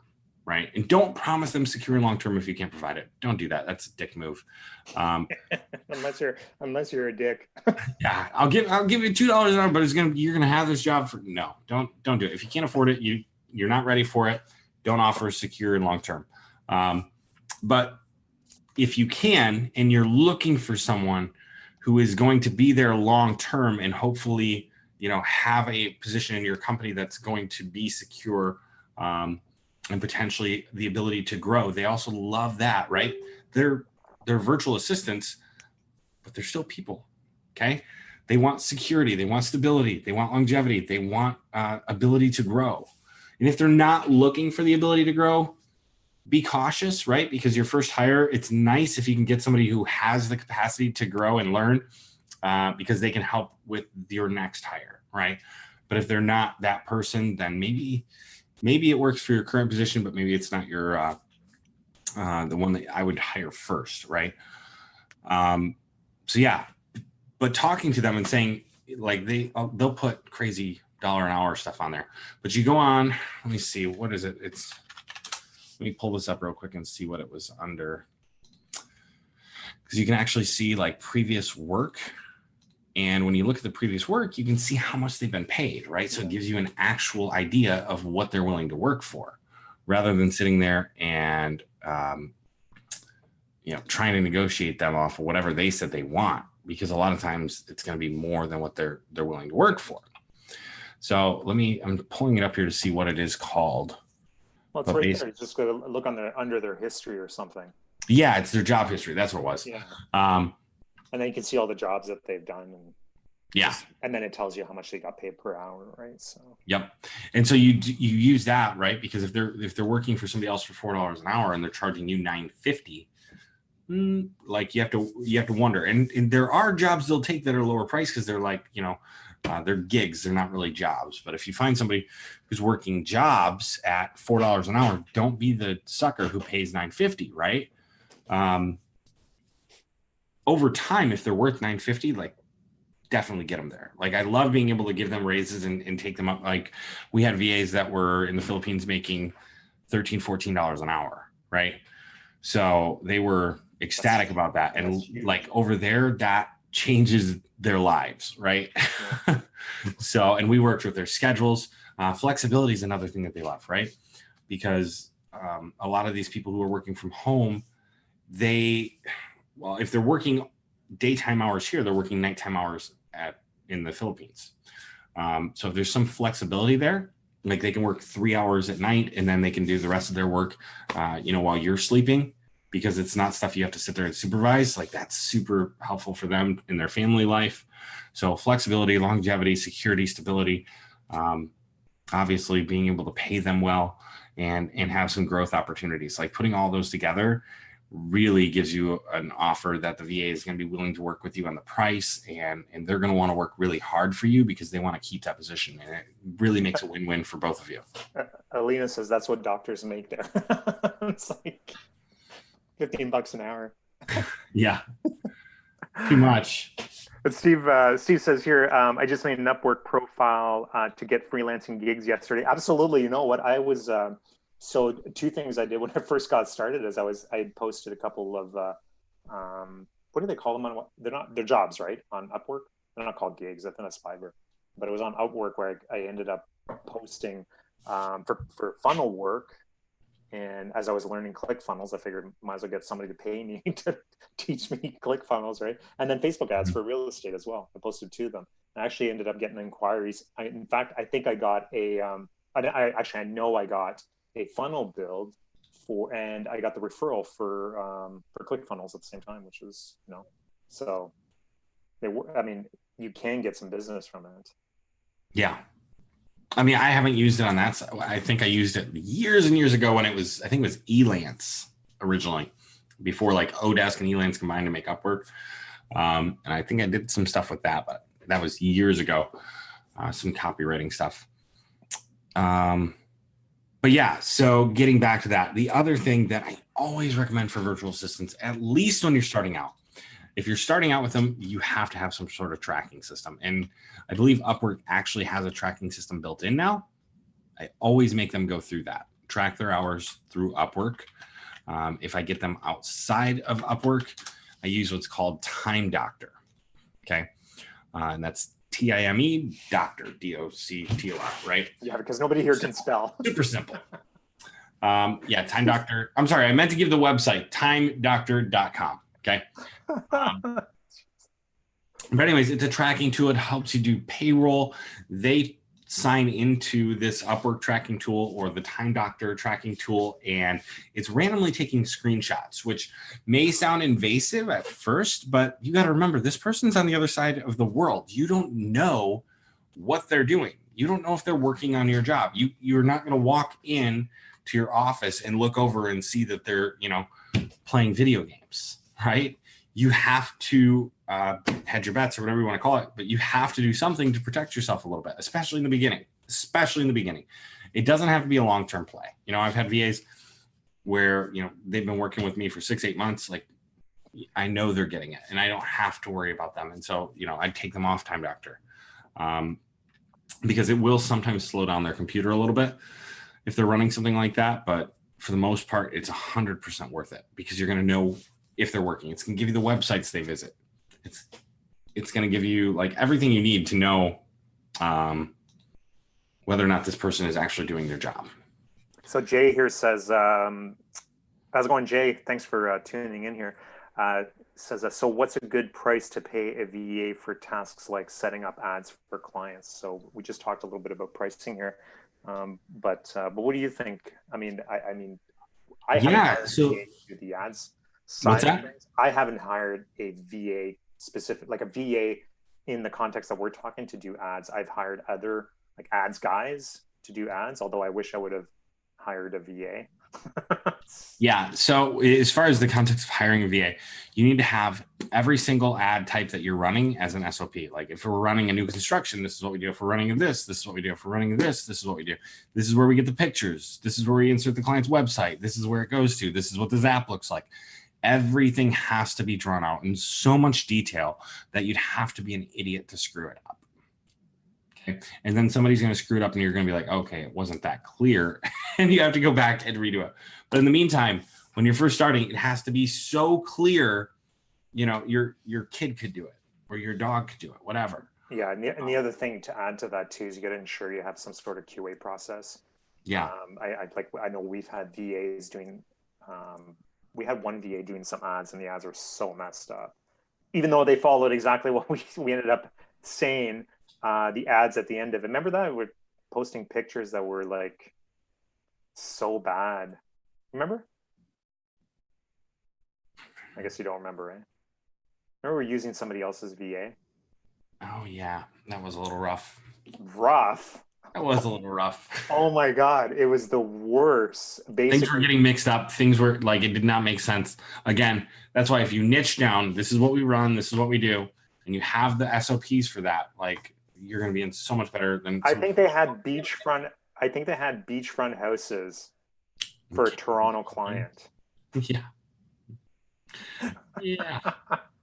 right? And don't promise them secure and long-term if you can't provide it. Don't do that. That's a dick move. Unless you're a dick. Yeah, I'll give you $2 an hour, but you're gonna have this job for no. Don't do it. If you can't afford it, you're not ready for it. Don't offer secure and long-term. But if you can, and you're looking for someone who is going to be there long-term and hopefully, have a position in your company that's going to be secure, and potentially the ability to grow. They also love that, right? They're virtual assistants, but they're still people. Okay. They want security. They want stability. They want longevity. They want ability to grow. And if they're not looking for the ability to grow, be cautious, right? Because your first hire, it's nice if you can get somebody who has the capacity to grow and learn, because they can help with your next hire, right? But if they're not that person, then maybe it works for your current position, but maybe it's not your the one that I would hire first, right? So yeah, but talking to them and saying, like, they'll put crazy dollar an hour stuff on there. But you go on, let me see, what is it? Let me pull this up real quick and see what it was under, because you can actually see like previous work. And when you look at the previous work, you can see how much they've been paid, right? So it gives you an actual idea of what they're willing to work for, rather than sitting there and, trying to negotiate them off of whatever they said they want, because a lot of times it's going to be more than what they're willing to work for. So I'm pulling it up here to see what it is called. Well, it's right there. You just go look under their history or something. Yeah, it's their job history. That's what it was. Yeah. And then you can see all the jobs that they've done. And then it tells you how much they got paid per hour, right? So. Yep. And so you use that, right? Because if they're working for somebody else for $4 an hour and they're charging you $9.50, like you have to wonder. And there are jobs they'll take that are lower price because they're like, they're gigs. They're not really jobs. But if you find somebody who's working jobs at $4 an hour, don't be the sucker who pays $9.50, right? Over time, if they're worth $9.50, like, definitely get them there. Like, I love being able to give them raises and take them up. Like, we had VAs that were in the Philippines making $13, $14 an hour, right? So they were ecstatic about that. And like over there, that changes their lives, right? Yeah. So, and we worked with their schedules. Flexibility is another thing that they love, right? Because a lot of these people who are working from home, if they're working daytime hours here, they're working nighttime hours in the Philippines. So if there's some flexibility there, like they can work 3 hours at night and then they can do the rest of their work, while you're sleeping, because it's not stuff you have to sit there and supervise. Like, that's super helpful for them in their family life. So flexibility, longevity, security, stability, obviously being able to pay them well and have some growth opportunities. Like, putting all those together really gives you an offer that the VA is going to be willing to work with you on the price, and they're going to want to work really hard for you because they want to keep that position, and it really makes a win-win for both of you. Alina says that's what doctors make there. It's like $15 an hour. Yeah, too much. But Steve says here, I just made an Upwork profile to get freelancing gigs yesterday. Absolutely. You know what? I was so two things I did when I first got started is I had posted a couple of what do they call them on they're jobs, right? On Upwork. They're not called gigs. I think that's Fiverr. But it was on Upwork where I ended up posting for funnel work. And as I was learning ClickFunnels, I figured might as well get somebody to pay me to teach me ClickFunnels, right? And then Facebook ads for real estate as well. I posted two of them. I actually ended up getting inquiries. In fact, I think I got I know I got a funnel build and I got the referral for ClickFunnels at the same time, which was, so you can get some business from it. Yeah. I mean, I haven't used it on that side. I think I used it years and years ago when I think it was Elance originally, before like Odesk and Elance combined to make Upwork. And I think I did some stuff with that, but that was years ago, some copywriting stuff. But yeah, so getting back to that, the other thing that I always recommend for virtual assistants, at least when you're starting out, if you're starting out with them, you have to have some sort of tracking system. And I believe Upwork actually has a tracking system built in now. I always make them go through that, track their hours through Upwork. If I get them outside of Upwork, I use what's called Time Doctor. Okay. And that's TIME Doctor, DOCTOR, right? Yeah, because nobody here can spell. Super simple. Yeah, Time Doctor. I'm sorry, I meant to give the website, timedoctor.com. Okay. But anyways, it's a tracking tool. It helps you do payroll. They sign into this Upwork tracking tool or the Time Doctor tracking tool, and it's randomly taking screenshots, which may sound invasive at first, but you got to remember, this person's on the other side of the world. You don't know what they're doing. You don't know if they're working on your job. You're not going to walk in to your office and look over and see that they're, playing video games, right? You have to hedge your bets or whatever you want to call it, but you have to do something to protect yourself a little bit, especially in the beginning. It doesn't have to be a long-term play. I've had VAs where, they've been working with me for 6-8 months. Like, I know they're getting it and I don't have to worry about them. And so, I take them off Time Doctor because it will sometimes slow down their computer a little bit if they're running something like that. But for the most part, it's 100% worth it because you're going to know if they're working. It's going to give you the websites they visit. It's going to give you like everything you need to know whether or not this person is actually doing their job. So Jay here says, how's it going, Jay? Thanks for tuning in here. Says, so what's a good price to pay a VA for tasks like setting up ads for clients? So we just talked a little bit about pricing here. But what do you think? I haven't hired a VA to do the ads side of things. I haven't hired a VA specific, like a VA in the context that we're talking to do ads. I've hired other like ads guys to do ads, although I wish I would have hired a VA. Yeah. So as far as the context of hiring a VA, you need to have every single ad type that you're running as an SOP. Like if we're running a new construction, this is what we do. If we're running this is what we do. If we're running this is what we do. This is where we get the pictures. This is where we insert the client's website. This is where it goes to. This is what this app looks like. Everything has to be drawn out in so much detail that you'd have to be an idiot to screw it up. Okay. And then somebody's going to screw it up and you're going to be like, okay, it wasn't that clear. And you have to go back and redo it. But in the meantime, when you're first starting, it has to be so clear, your kid could do it or your dog could do it, whatever. Yeah. And the other thing to add to that too, is you got to ensure you have some sort of QA process. Yeah. I know we've had VAs doing, we had one VA doing some ads and the ads are so messed up, even though they followed exactly what we ended up saying. The ads at the end of it. Remember that? We're posting pictures that were like so bad. Remember? I guess you don't remember, right? Remember we're using somebody else's VA? Oh yeah, that was a little rough. Rough? That was a little rough. Oh my God, it was the worst. Basically, things were getting mixed up. Things were like, it did not make sense. Again, that's why if you niche down, this is what we run, this is what we do, and you have the SOPs for that, like, you're going to be in so much better than. I think they had beachfront houses for a Toronto client. Yeah. Yeah.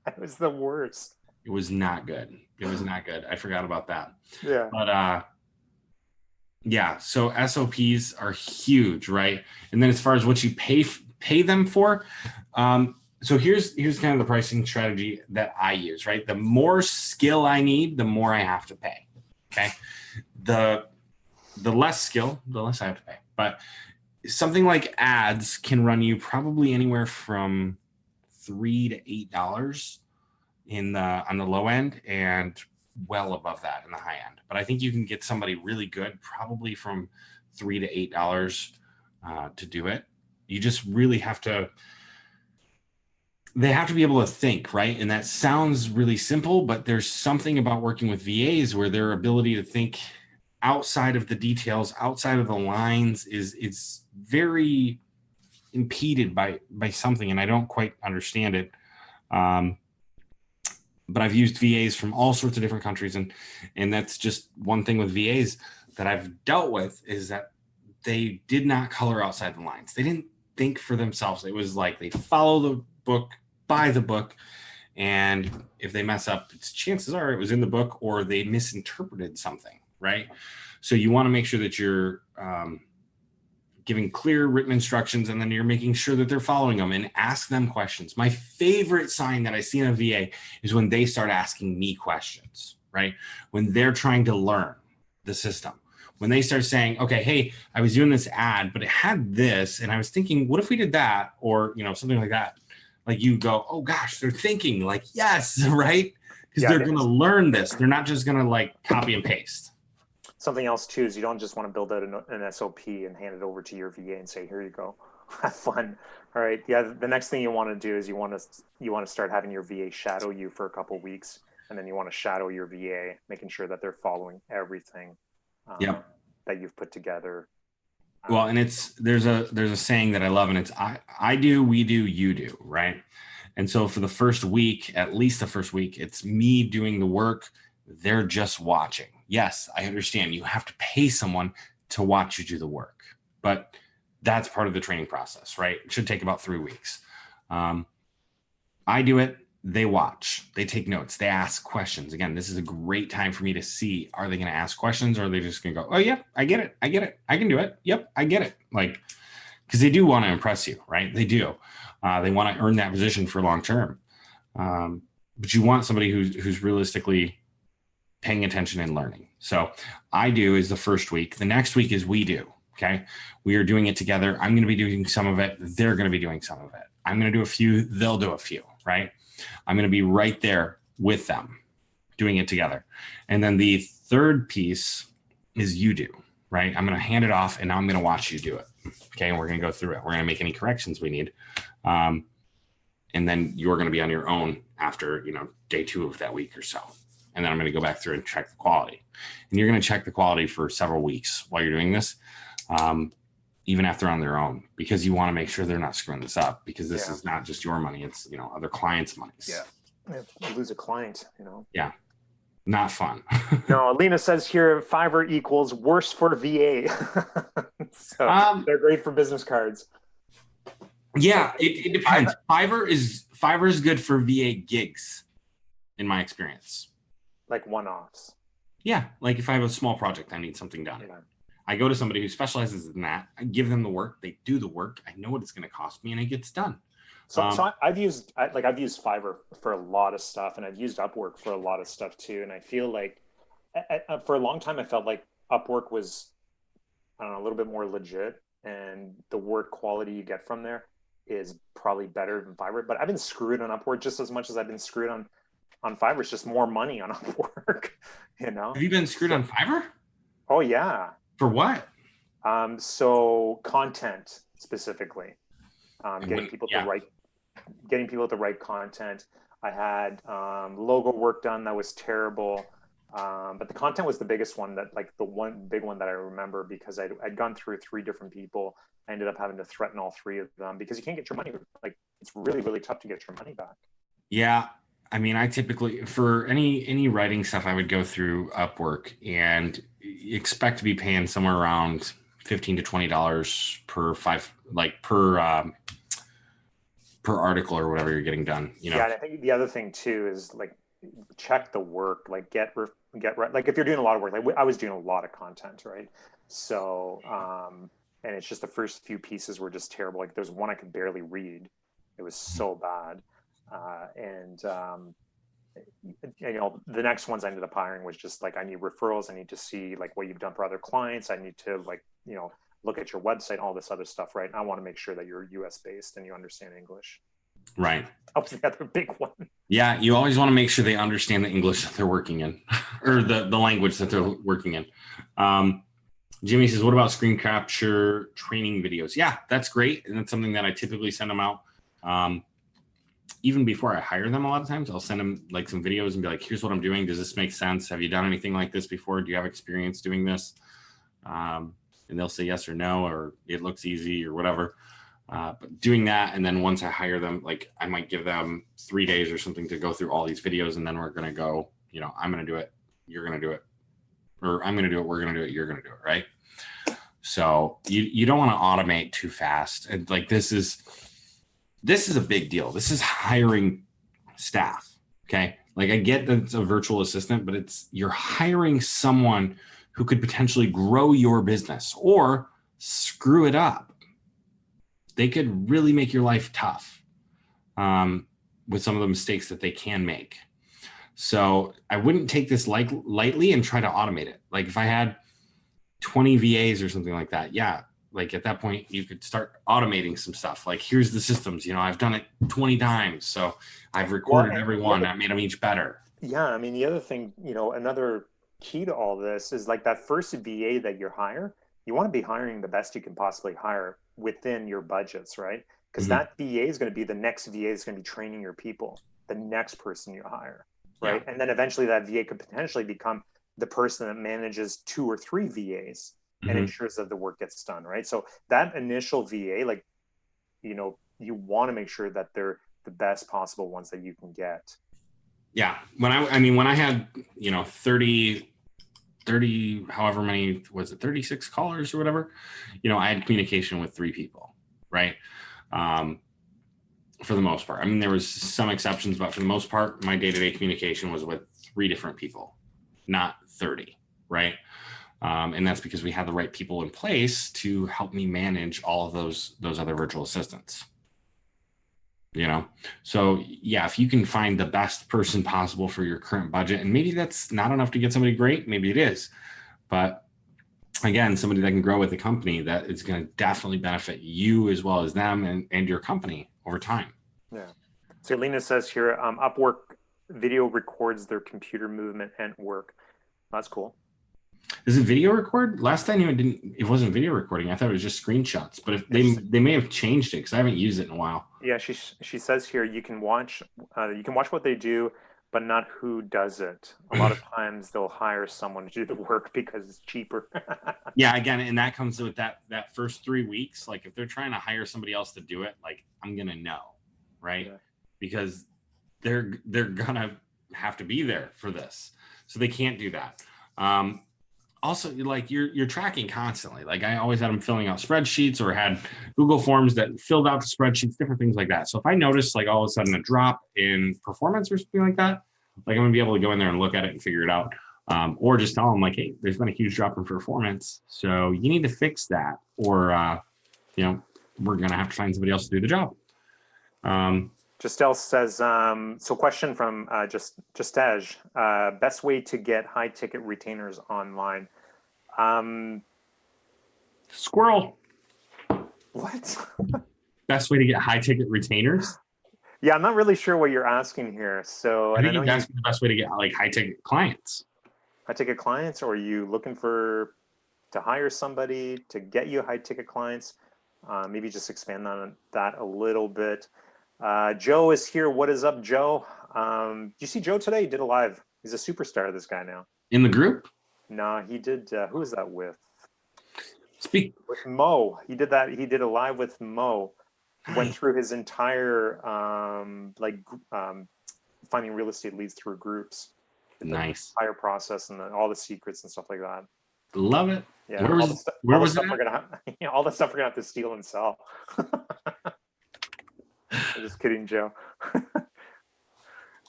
It was the worst. It was not good. It was not good. I forgot about that. Yeah. But yeah, so SOPs are huge, right? And then as far as what you pay them for, so here's kind of the pricing strategy that I use, right? The more skill I need, the more I have to pay. Okay. The less skill, the less I have to pay. But something like ads can run you probably anywhere from $3 to $8 on the low end, and well above that in the high end. But I think you can get somebody really good probably from $3 to $8 to do it. You just really have to. They have to be able to think, right? And that sounds really simple, but there's something about working with VAs where their ability to think outside of the details, outside of the lines, is it's very impeded by something, and I don't quite understand it. But I've used VAs from all sorts of different countries, and that's just one thing with VAs that I've dealt with, is that they did not color outside the lines. They didn't think for themselves. It was like they follow the book, buy the book, and if they mess up, chances are it was in the book or they misinterpreted something, right? So you want to make sure that you're giving clear written instructions, and then you're making sure that they're following them, and ask them questions. My favorite sign that I see in a VA is when they start asking me questions, right? When they're trying to learn the system, when they start saying, okay, hey, I was doing this ad, but it had this, and I was thinking, what if we did that? Or, something like that. Like, you go, oh gosh, they're thinking, like, yes, right? Because they're going to learn this. They're not just going to like copy and paste. Something else too is you don't just want to build out an SOP and hand it over to your VA and say, here you go, have fun. All right. Yeah. The next thing you want to do is you want to start having your VA shadow you for a couple of weeks, and then you want to shadow your VA, making sure that they're following everything that you've put together. Well, and there's a saying that I love, and it's I do, we do, you do, right? And so for the first week, at least the first week, it's me doing the work. They're just watching. Yes, I understand you have to pay someone to watch you do the work, but that's part of the training process, right? It should take about 3 weeks. I do it. They watch, they take notes, they ask questions. Again, this is a great time for me to see, are they going to ask questions, or are they just going to go, oh, yeah, I get it. I can do it. Yep, I get it. Like, because they do want to impress you, right? They do. They want to earn that position for long term. But you want somebody who's realistically paying attention and learning. So I do is the first week. The next week is we do. Okay. We are doing it together. I'm going to be doing some of it. They're going to be doing some of it. I'm going to do a few. They'll do a few, right? I'm going to be right there with them doing it together. And then the third piece is you do, right? I'm going to hand it off, and now I'm going to watch you do it. Okay. And we're going to go through it. We're going to make any corrections we need. And then you're going to be on your own after, day 2 of that week or so. And then I'm going to go back through and check the quality. And you're going to check the quality for several weeks while you're doing this, even after on their own, because you want to make sure they're not screwing this up, because this is not just your money. It's, other clients' monies. Yeah. You lose a client, Yeah. Not fun. No, Alina says here, Fiverr equals worse for VA. So they're great for business cards. Yeah, it depends. Fiverr is good for VA gigs, in my experience. Like one-offs. Yeah, like if I have a small project, I need something done. Yeah. I go to somebody who specializes in that. I give them the work. They do the work. I know what it's going to cost me, and it gets done. So I've used Fiverr for a lot of stuff, and I've used Upwork for a lot of stuff too. And I feel like for a long time, I felt like Upwork was, I don't know, a little bit more legit, and the work quality you get from there is probably better than Fiverr. But I've been screwed on Upwork just as much as I've been screwed on Fiverr. It's just more money on Upwork, Have you been screwed on Fiverr? Oh yeah. For what? So content specifically, getting people the right content. I had logo work done that was terrible, but the content was the biggest one, that like the one big one that I remember, because I'd gone through 3 different people. I ended up having to threaten all 3 of them because you can't get your money. Like, it's really, really tough to get your money back. Yeah. I mean, I typically, for any writing stuff, I would go through Upwork and expect to be paying somewhere around $15 to $20 per per article or whatever you're getting done, you know? Yeah, and I think the other thing too is like check the work, like get right. Like if you're doing a lot of work, like I was doing a lot of content, right? So, and it's just the first few pieces were just terrible. Like there's one I could barely read. It was so bad. You know, the next ones I ended up hiring was just like, I need referrals. I need to see like what you've done for other clients. I need to like, you know, look at your website, all this other stuff, right? And I want to make sure that you're US based and you understand English. Right. That was the other big one. Yeah, you always want to make sure they understand the English that they're working in, or the language that they're working in. Jimmy says, what about screen capture training videos? Yeah, that's great. And that's something that I typically send them out. Even before I hire them, a lot of times I'll send them like some videos and be like, here's what I'm doing. Does this make sense? Have you done anything like this before? Do you have experience doing this? And they'll say yes or no, or it looks easy or whatever. But doing that, and then once I hire them, like I might give them 3 days or something to go through all these videos, and then we're going to go, you know, I'm going to do it, you're going to do it, or I'm going to do it, we're going to do it, you're going to do it, right? So you don't want to automate too fast. And like this is a big deal. This is hiring staff, okay? Like I get that it's a virtual assistant, but you're hiring someone who could potentially grow your business or screw it up. They could really make your life tough with some of the mistakes that they can make. So I wouldn't take this lightly and try to automate it. Like if I had 20 VAs or something like that, yeah, like at that point you could start automating some stuff. Like here's the systems, you know, I've done it 20 times. So I've recorded every one. I made them each better. Yeah. I mean, the other thing, you know, another key to all this is like that first VA that you hire, you want to be hiring the best you can possibly hire within your budgets, right? Because that VA is going to be the next VA is going to be training your people, the next person you hire, right? Yeah. And then eventually that VA could potentially become the person that manages 2 or 3 VAs and ensures that the work gets done, right? So that initial VA, like, you know, you want to make sure that they're the best possible ones that you can get. Yeah. When I had, you know, 30, however many, was it 36 callers or whatever, you know, I had communication with 3 people, right? For the most part. I mean, there was some exceptions, but for the most part, my day-to-day communication was with 3 different people, not 30, right? And that's because we had the right people in place to help me manage all of those other virtual assistants. You know, so yeah, if you can find the best person possible for your current budget, and maybe that's not enough to get somebody great, maybe it is, but again, somebody that can grow with the company, that is going to definitely benefit you as well as them and your company over time. Yeah. So Lena says here, Upwork video records their computer movement and work. That's cool. Is it video record? Last time it wasn't video recording. I thought it was just screenshots, but if they may have changed it because I haven't used it in a while. Yeah, she says here you can watch what they do, but not who does it. A lot of times they'll hire someone to do the work because it's cheaper. Yeah, again, and that comes with that first 3 weeks. Like if they're trying to hire somebody else to do it, like I'm gonna know, right? Yeah. Because they're gonna have to be there for this, so they can't do that. Also, like you're tracking constantly. Like I always had them filling out spreadsheets or had Google Forms that filled out the spreadsheets, different things like that. So if I notice like all of a sudden a drop in performance or something like that, like I'm gonna be able to go in there and look at it and figure it out. Or just tell them like, hey, there's been a huge drop in performance. So you need to fix that, or you know, we're gonna have to find somebody else to do the job. Justel says, so question from Justej, best way to get high ticket retainers online. Squirrel. What? Best way to get high ticket retainers? Yeah, I'm not really sure what you're asking here. So I think you're asking the best way to get like high ticket clients. High ticket clients, or are you looking to hire somebody to get you high ticket clients? Maybe just expand on that a little bit. Joe is here. What is up, Joe? Do you see Joe today? He did a live. He's a superstar, this guy now. In the group? No, he did. Who was that with? Speak. With Mo. He did that. He did a live with Mo. Went through his entire finding real estate leads through groups. Nice. Entire process and all the secrets and stuff like that. Love it. Yeah. Where was all the stuff we're gonna have to steal and sell. Just kidding, Joe.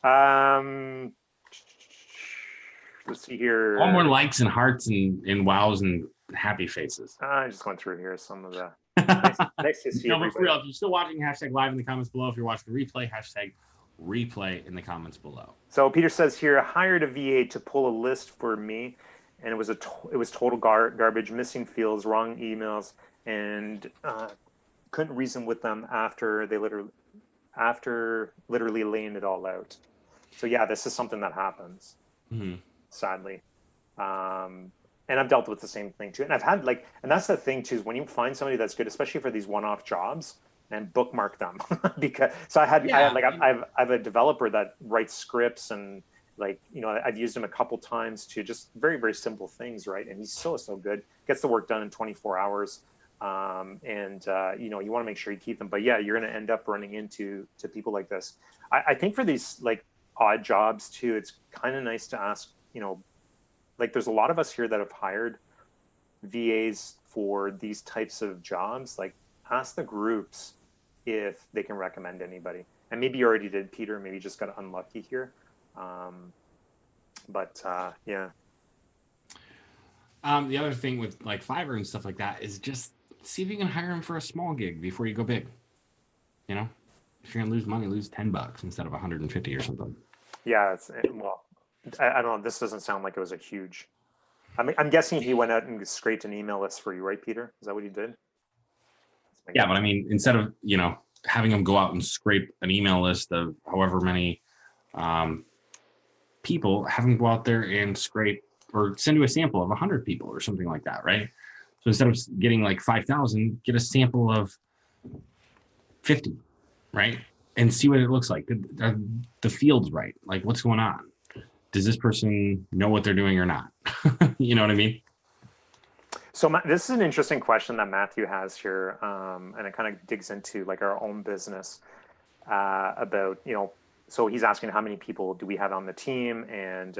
um, let's see here. All more likes and hearts and wows and happy faces. I'm just going through here some of the Nice to see you. No, for real, if you're still watching, hashtag live in the comments below. If you're watching the replay, hashtag replay in the comments below. So Peter says here, I hired a VA to pull a list for me, and it was total garbage, missing fields, wrong emails, and couldn't reason with them after literally laying it all out. So yeah, this is something that happens, sadly. And I've dealt with the same thing too. And I've had and that's the thing too, is when you find somebody that's good, especially for these one-off jobs, and bookmark them because I have a developer that writes scripts, and I've used him a couple times to just very, very simple things, right? And he's so good, gets the work done in 24 hours. You want to make sure you keep them, but yeah, you're going to end up running into people like this. I think for these odd jobs too, it's kind of nice to ask, there's a lot of us here that have hired VAs for these types of jobs. Ask the groups if they can recommend anybody. And maybe you already did, Peter, maybe you just got unlucky here. Yeah. The other thing with Fiverr and stuff like that is just see if you can hire them for a small gig before you go big. If you're gonna lose money, lose $10 instead of 150 or something. Yeah, I don't know. This doesn't sound like it was a huge. I'm guessing he went out and scraped an email list for you, right, Peter? Is that what he did? Yeah, but I mean, instead of having them go out and scrape an email list of however many people, have them go out there and scrape or send you a sample of 100 people or something like that, right? So instead of getting 5,000, get a sample of 50, right? And see what it looks like. Are the fields right? What's going on? Does this person know what they're doing or not? You know what I mean? So this is an interesting question that Matthew has here, and it kind of digs into our own business about, so he's asking how many people do we have on the team, and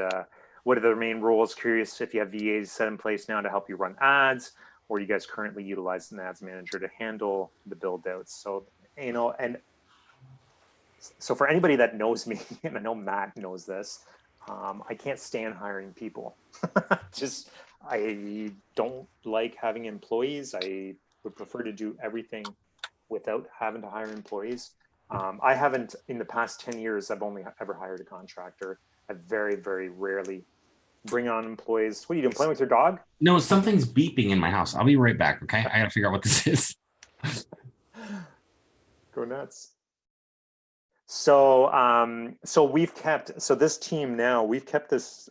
what are the main roles? Curious if you have VAs set in place now to help you run ads, or you guys currently utilize an ads manager to handle the build outs. So, and so for anybody that knows me, and I know Matt knows this, I can't stand hiring people. I don't like having employees. I would prefer to do everything without having to hire employees. I haven't, in the past 10 years, I've only ever hired a contractor. I very, very rarely bring on employees. What are you doing, playing with your dog? No, something's beeping in my house. I'll be right back, okay? I gotta figure out what this is. Go nuts. So this team now, we've kept this,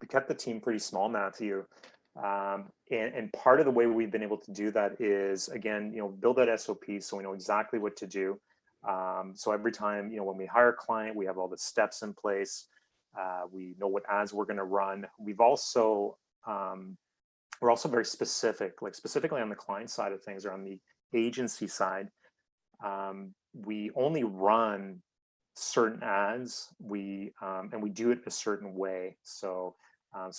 we kept the team pretty small, Matthew. And part of the way we've been able to do that is, again, build that SOP so we know exactly what to do. So every time, when we hire a client, we have all the steps in place. We know what ads we're going to run. We're also very specific, specifically on the client side of things or on the agency side. We only run certain ads. And we do it a certain way. So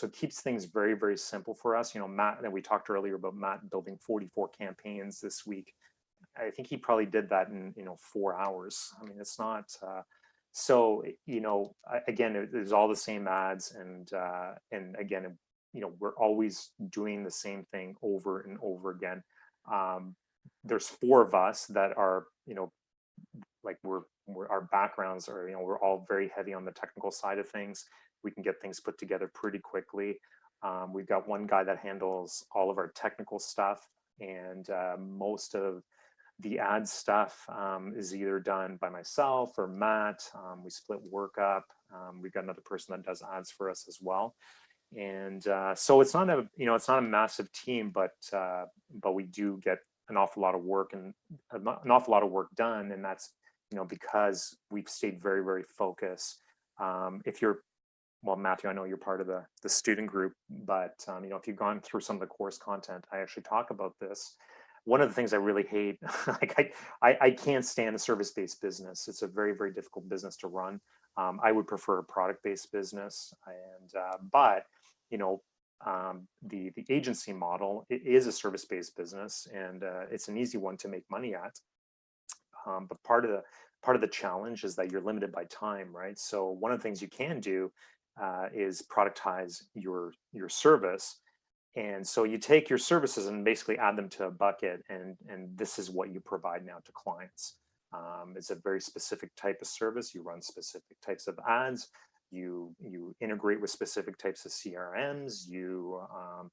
it keeps things very, very simple for us. Matt, and we talked earlier about Matt building 44 campaigns this week. I think he probably did that in 4 hours. I mean, it's not. So again, there's all the same ads, and again, we're always doing the same thing over and over again. There's 4 of us that are our backgrounds are we're all very heavy on the technical side of things. We can get things put together pretty quickly. We've got one guy that handles all of our technical stuff, and most of the ad stuff is either done by myself or Matt. We split work up. We've got another person that does ads for us as well. And so it's not a massive team, but we do get an awful lot of work and an awful lot of work done. And that's, because we've stayed very, very focused. Well, Matthew, I know you're part of the student group, but if you've gone through some of the course content, I actually talk about this. One of the things I really hate, I can't stand a service-based business. It's a very, very difficult business to run. I would prefer a product-based business, but the agency model, it is a service-based business, and it's an easy one to make money at. But part of the challenge is that you're limited by time, right? So one of the things you can do is productize your service. And so you take your services and basically add them to a bucket, and this is what you provide now to clients. It's a very specific type of service. You run specific types of ads. You integrate with specific types of CRMs. The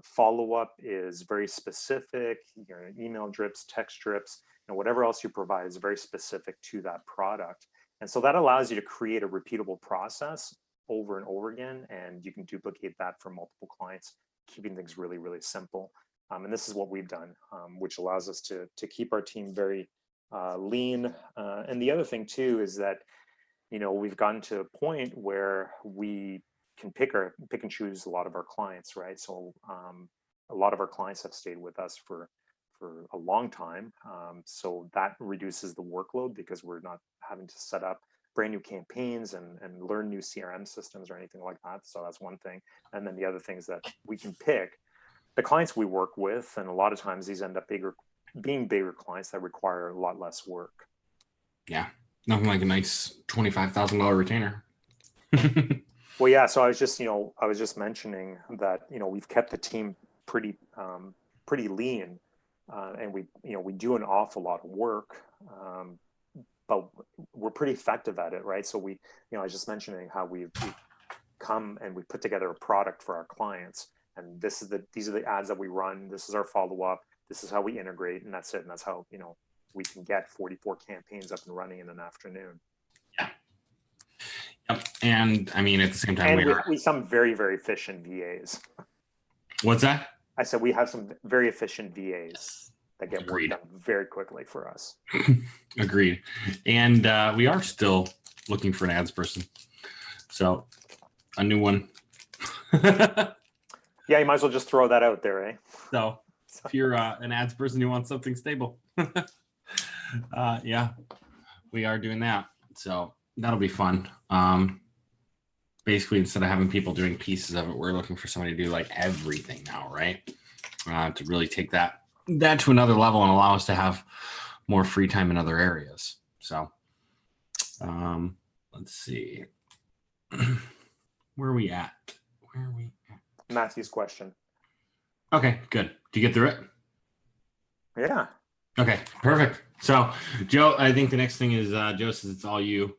follow-up is very specific. Your email drips, text drips, and whatever else you provide is very specific to that product. And so that allows you to create a repeatable process over and over again, and you can duplicate that for multiple clients, keeping things really, really simple. And this is what we've done, which allows us to keep our team very lean. And the other thing too is that, we've gotten to a point where we can pick and choose a lot of our clients, right? So a lot of our clients have stayed with us for a long time. So that reduces the workload because we're not having to set up brand new campaigns and learn new CRM systems or anything like that. So that's one thing. And then the other things that we can pick the clients we work with, and a lot of times these end up being bigger clients that require a lot less work. Yeah, nothing like a nice $25,000 retainer. Well, yeah. So I was just mentioning that we've kept the team pretty lean, and we do an awful lot of work, but we're pretty effective at it, right? So I was just mentioning how we've come and we put together a product for our clients, and these are the ads that we run. This is our follow up. This is how we integrate, and that's it. And that's how we can get 44 campaigns up and running in an afternoon. Yeah. Yep. And I mean, at the same time, we some very, very efficient VAs. What's that? I said we have some very efficient VAs that get work done very quickly for us. Agreed. And we are still looking for an ads person. So a new one. Yeah, you might as well just throw that out there, eh? So if you're an ads person who wants something stable, yeah, we are doing that. So that'll be fun. Basically, instead of having people doing pieces of it, we're looking for somebody to do like everything now, right? To really take that to another level and allow us to have more free time in other areas. So let's see. Where are we at? Matthew's question. Okay, good. Did you get through it? Yeah. Okay, perfect. So, Joe, I think the next thing is Joe says it's all you.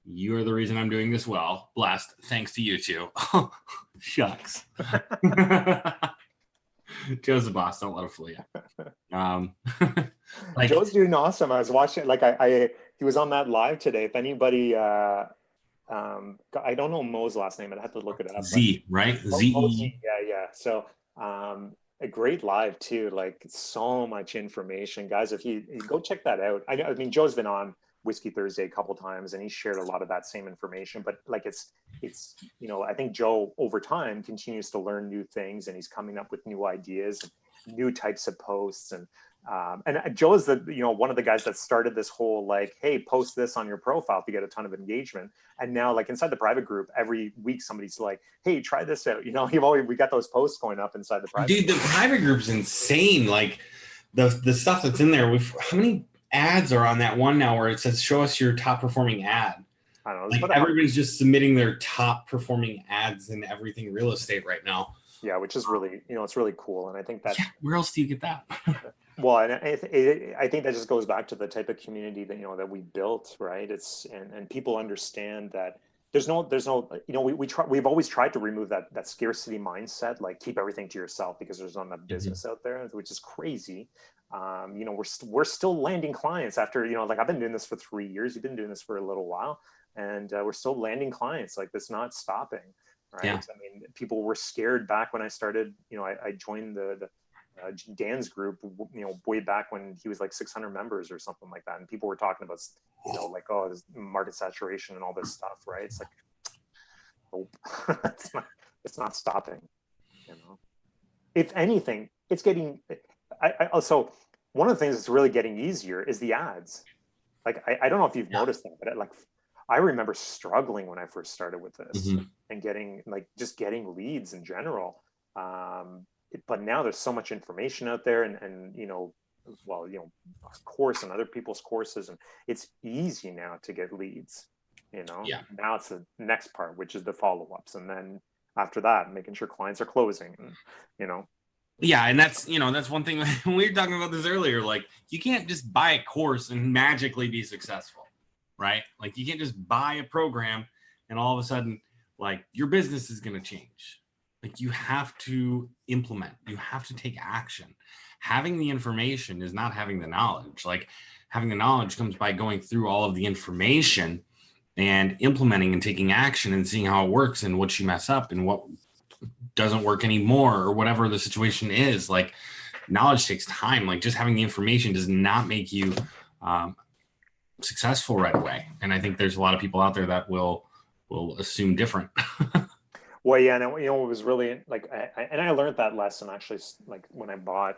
You are the reason I'm doing this well. Blessed. Thanks to you two. Shucks. Joe's the boss. Don't let him fool you. Joe's doing awesome. I was watching, he was on that live today. If anybody, I don't know Mo's last name. I'd have to look it up. Z, right? Z. Yeah. So, a great live too. Like so much information, guys. If you go check that out. I mean, Joe's been on Whiskey Thursday a couple times, and he shared a lot of that same information. But like it's I think Joe over time continues to learn new things, and he's coming up with new ideas, and new types of posts, and Joe is one of the guys that started this whole like, hey, post this on your profile to get a ton of engagement. And now like inside the private group, every week somebody's like, hey, try this out. We got those posts going up inside the private group. The private group's insane. Like the stuff that's in there. How many ads are on that one now where it says show us your top performing ad? I don't know. Like everybody's just submitting their top performing ads in everything real estate right now. Yeah, which is really, it's really cool. And I think that where else do you get that? Well, and I think that just goes back to the type of community that that we built, right? It's and people understand that there's no we've always tried to remove that scarcity mindset, like keep everything to yourself because there's not enough business out there, which is crazy. We're still landing clients after like I've been doing this for 3 years. You've been doing this for a little while, and we're still landing clients. Like it's not stopping, right? Yeah. I mean, people were scared back when I started. I joined the Dan's group, way back when he was like 600 members or something like that, and people were talking about, this market saturation and all this stuff, right? It's like, nope, it's not stopping. If anything, it's getting. I also one of the things that's really getting easier is the ads. Like I don't know if you've noticed that, but I remember struggling when I first started with this and getting leads in general. But now there's so much information out there, and well, our course and other people's courses, and it's easy now to get leads. Yeah. Now it's the next part, which is the follow-ups, and then after that, making sure clients are closing. And, Yeah, and that's that's one thing we were talking about this earlier. Like, you can't just buy a course and magically be successful, right? Like, you can't just buy a program and all of a sudden, like, your business is going to change. Like, you have to implement. You have to take action. Having the information is not having the knowledge. Like, having the knowledge comes by going through all of the information and implementing and taking action and seeing how it works and what you mess up and what doesn't work anymore or whatever the situation is. Like, knowledge takes time. Like, just having the information does not make you successful right away. And I think there's a lot of people out there that will assume different. Well, yeah, and it was really like, I learned that lesson actually, like when I bought,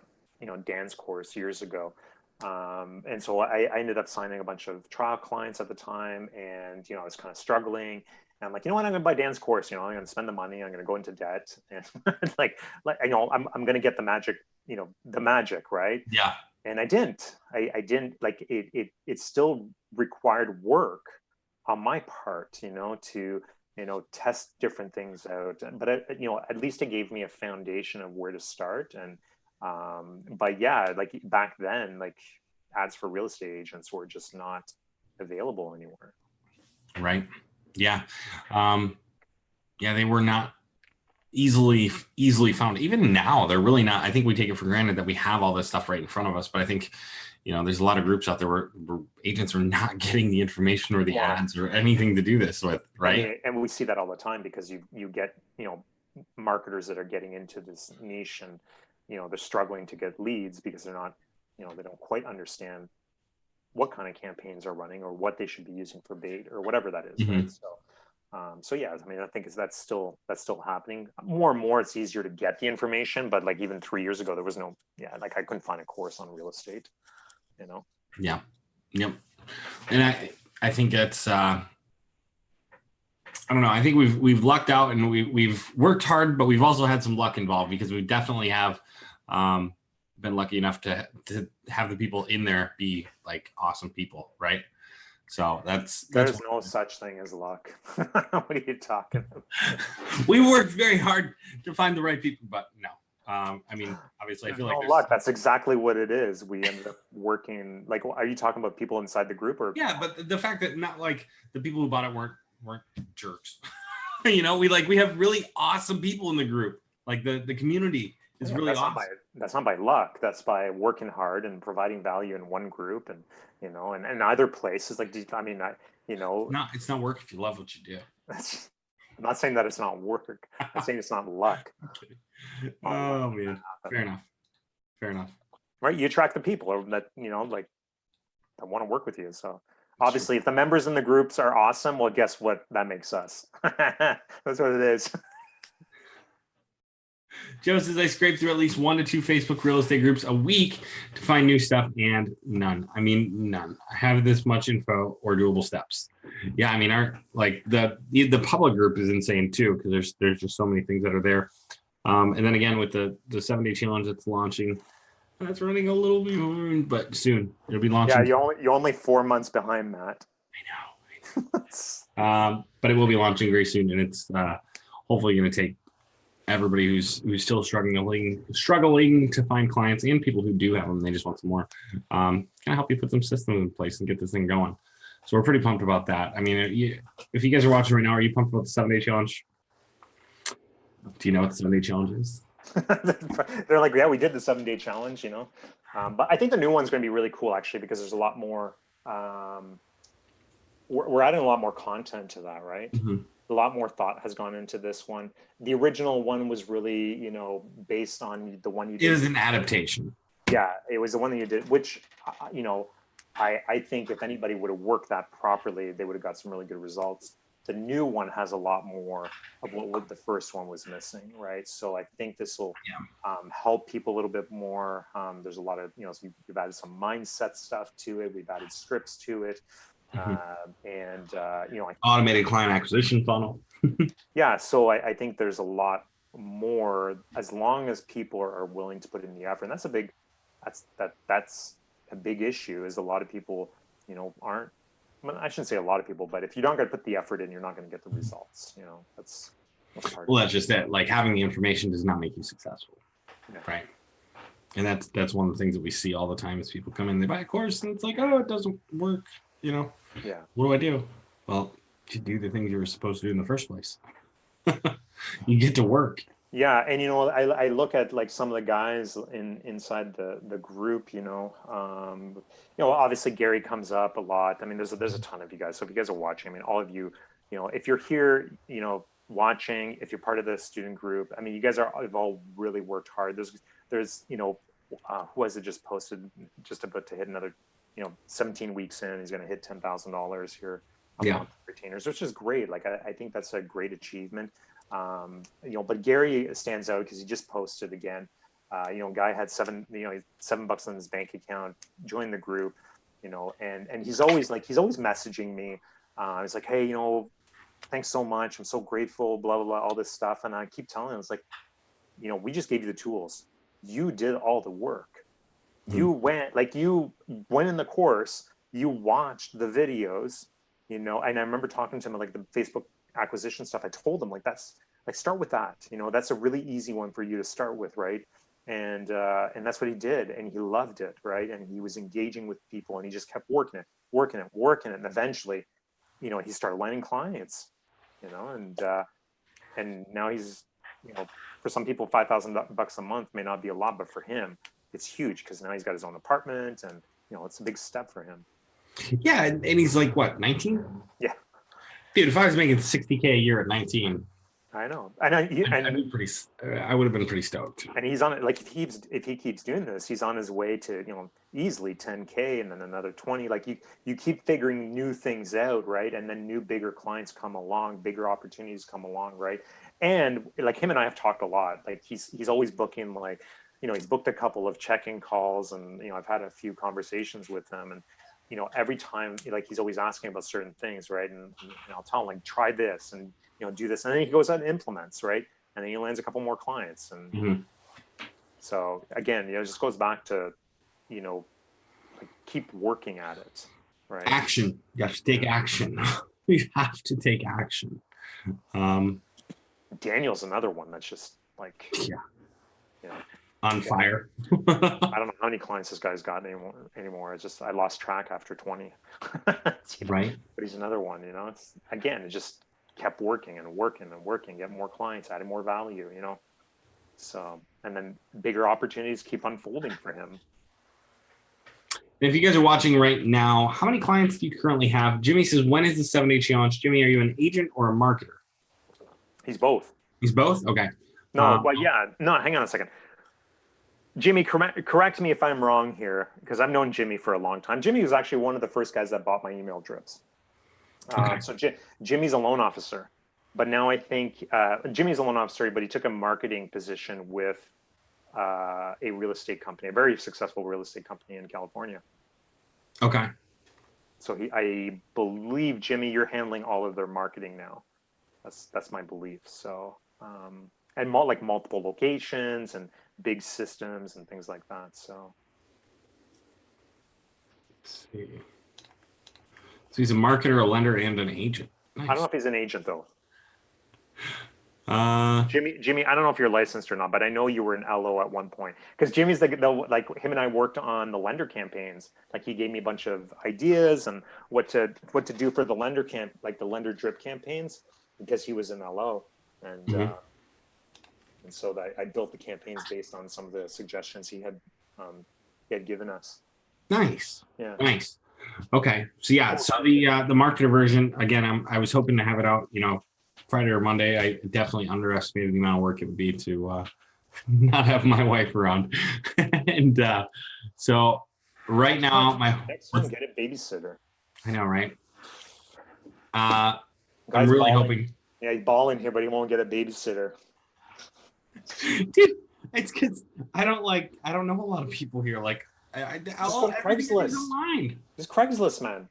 Dan's course years ago. And so I ended up signing a bunch of trial clients at the time, and I was kind of struggling. And I'm like, you know what? I'm going to buy Dan's course. I'm going to spend the money. I'm going to go into debt, and like I'm going to get the magic, the magic, right? Yeah. And I didn't. I didn't. Like, it still required work on my part, to test different things out. But at least it gave me a foundation of where to start. And but yeah, like back then, like ads for real estate agents were just not available anywhere. Right. Yeah. Yeah, they were not easily found. Even now, they're really not. I think we take it for granted that we have all this stuff right in front of us. But I think, there's a lot of groups out there where agents are not getting the information or the ads or anything to do this with, right? And we see that all the time, because you get, marketers that are getting into this niche, and, they're struggling to get leads because they're not, they don't quite understand what kind of campaigns are running or what they should be using for bait or whatever that is. Mm-hmm. Right. So yeah, I mean, I think that's still happening more and more. It's easier to get the information, but like even 3 years ago, there was no, like I couldn't find a course on real estate, Yeah. Yep. And I think that's, I don't know. I think we've lucked out, and we've worked hard, but we've also had some luck involved, because we definitely have been lucky enough to have the people in there be like awesome people, right? So there's no such thing as luck. What are you talking about? We worked very hard to find the right people, but no. I mean, obviously, I feel like no luck. That's exactly what it is. We ended up working. Like, are you talking about people inside the group, or? Yeah, but the fact that not like the people who bought it weren't jerks. We have really awesome people in the group. Like the community is really awesome. That's not by luck. That's by working hard and providing value in one group, and and other places. Like, No, it's not work if you love what you do. I'm not saying that it's not work. I'm saying it's not luck. Oh man, fair enough. Right, you attract the people that like that want to work with you. So obviously, if the members in the groups are awesome, well, guess what? That makes us. That's what it is. Joe says, I scrape through at least 1 to 2 Facebook real estate groups a week to find new stuff, and none. I mean, none. I have this much info or doable steps. Yeah, I mean, the public group is insane too, because there's just so many things that are there. And then again, with the 7-day challenge that's launching, that's running a little behind, but soon it'll be launching. Yeah, you're only 4 months behind, Matt. I know. But it will be launching very soon, and it's hopefully going to take everybody who's still struggling to find clients, and people who do have them, they just want some more, kind of help you put some systems in place and get this thing going. So we're pretty pumped about that. I mean, if you guys are watching right now, are you pumped about the 7-day challenge? Do you know what the 7-day challenge is? They're like, yeah, we did the 7-day challenge, but I think the new one's going to be really cool, actually, because there's a lot more, we're adding a lot more content to that, right? Mm-hmm. A lot more thought has gone into this one. The original one was really, based on the one you did. It was an adaptation. Yeah, it was the one that you did, which, I think if anybody would have worked that properly, they would have got some really good results. The new one has a lot more of what the first one was missing, right? So I think this will help people a little bit more. There's a lot of, so we've added some mindset stuff to it. We've added scripts to it. Automated client acquisition funnel. Yeah, so I think there's a lot more, as long as people are willing to put in the effort. And that's a big that's a big issue. Is a lot of people, you know, aren't. I shouldn't say a lot of people, but if you don't going to put the effort in, you're not going to get the results. You know, that's part Well, of that's just it. Like having the information does not make you successful, Yeah. right? And that's one of the things that we see all the time is people come in, they buy a course, and it's like, oh, it doesn't work. You know, Yeah. What do? Well, you do the things you were supposed to do in the first place. You get to work. Yeah, and you know, I look at like some of the guys inside the group. You know, obviously Gary comes up a lot. I mean, there's a ton of you guys. So if you guys are watching, I mean, all of you, you know, if you're here, you know, watching, if you're part of the student group, I mean, you guys have all really worked hard. There's you know, who has it just posted, just about to hit another, you know, 17 weeks in, he's going to hit $10,000 here a month retainers, which is great. Like I think that's a great achievement. You know, but Gary stands out because he just posted again. You know, guy had $7 bucks in his bank account, joined the group, you know, and he's always messaging me. He's like, hey, you know, thanks so much. I'm so grateful, blah, blah, blah, all this stuff. And I keep telling him, it's like, you know, we just gave you the tools. You did all the work. You went in the course, you watched the videos, you know, and I remember talking to him like the Facebook acquisition stuff. I told him start with that, you know, that's a really easy one for you to start with. Right. And that's what he did. And he loved it. Right. And he was engaging with people and he just kept working it. And eventually, you know, he started landing clients, you know, and now he's, you know, for some people, $5,000 a month may not be a lot, but for him, it's huge because now he's got his own apartment and, you know, it's a big step for him. Yeah. And he's like, what, 19? Yeah. Dude, if I was making $60K a year at 19, I know. I would have been pretty stoked. And he's on it. Like if he keeps doing this, he's on his way to, you know, easily 10K and then another 20. Like you keep figuring new things out, right? And then new bigger clients come along, bigger opportunities come along, right? And like him and I have talked a lot. Like he's always booking, like, you know, he's booked a couple of check-in calls and, you know, I've had a few conversations with him and, you know, every time, like, he's always asking about certain things, right? And I'll tell him, like, try this and, you know, do this. And then he goes out and implements, right? And then he lands a couple more clients. And so, again, you know, it just goes back to, you know, like, keep working at it, right? Action. You have to take action. You have to take action. Daniel's another one that's just, like, yeah. You know, on fire. I don't know how many clients this guy's got anymore. I lost track after 20. Right. But he's another one, you know, it just kept working, get more clients, adding more value, you know? So, and then bigger opportunities keep unfolding for him. If you guys are watching right now, how many clients do you currently have? Jimmy says, when is the 7-day challenge? Jimmy, are you an agent or a marketer? He's both. He's both? Okay. No, but yeah, no, hang on a second. Jimmy, correct me if I'm wrong here, because I've known Jimmy for a long time. Jimmy was actually one of the first guys that bought my email drips. Okay. So Jimmy's a loan officer, but now I think Jimmy's a loan officer, but he took a marketing position with a real estate company, a very successful real estate company in California. Okay. So I believe, Jimmy, you're handling all of their marketing now. That's my belief. So, and like multiple locations and big systems and things like that. So let's see. So he's a marketer, a lender, and an agent. Nice. I don't know if he's an agent though. Jimmy, I don't know if you're licensed or not, but I know you were an LO at one point. Because Jimmy's like him and I worked on the lender campaigns. Like he gave me a bunch of ideas and what to do for the lender like the lender drip campaigns, because he was an LO, and so I built the campaigns based on some of the suggestions he had given us. Nice. Yeah. Nice. Okay. So yeah. So the marketer version, again, I was hoping to have it out, you know, Friday or Monday. I definitely underestimated the amount of work it would be to not have my wife around. And so right now, next time get a babysitter. I know, right? I'm really hoping. Yeah, he's balling here, but he won't get a babysitter. Dude, it's because I don't know a lot of people here. Like, I'll Craigslist. Online. Just Craigslist, man.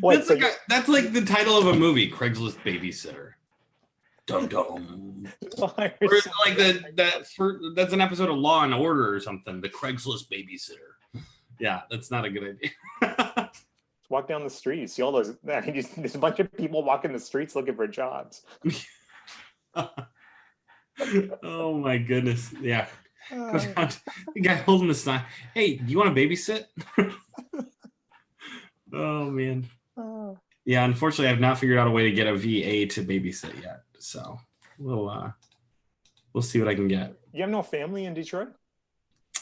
Wait, that's like the title of a movie, Craigslist Babysitter. Dum dum. Liars. Or is it like that's an episode of Law and Order or something. The Craigslist babysitter. Yeah, that's not a good idea. Walk down the street, you see all those. I mean, there's a bunch of people walking the streets looking for jobs. Oh my goodness. Yeah. The guy holding the sign. Hey, do you want to babysit? Oh man. Yeah, unfortunately, I've not figured out a way to get a VA to babysit yet. So we'll see what I can get. You have no family in Detroit?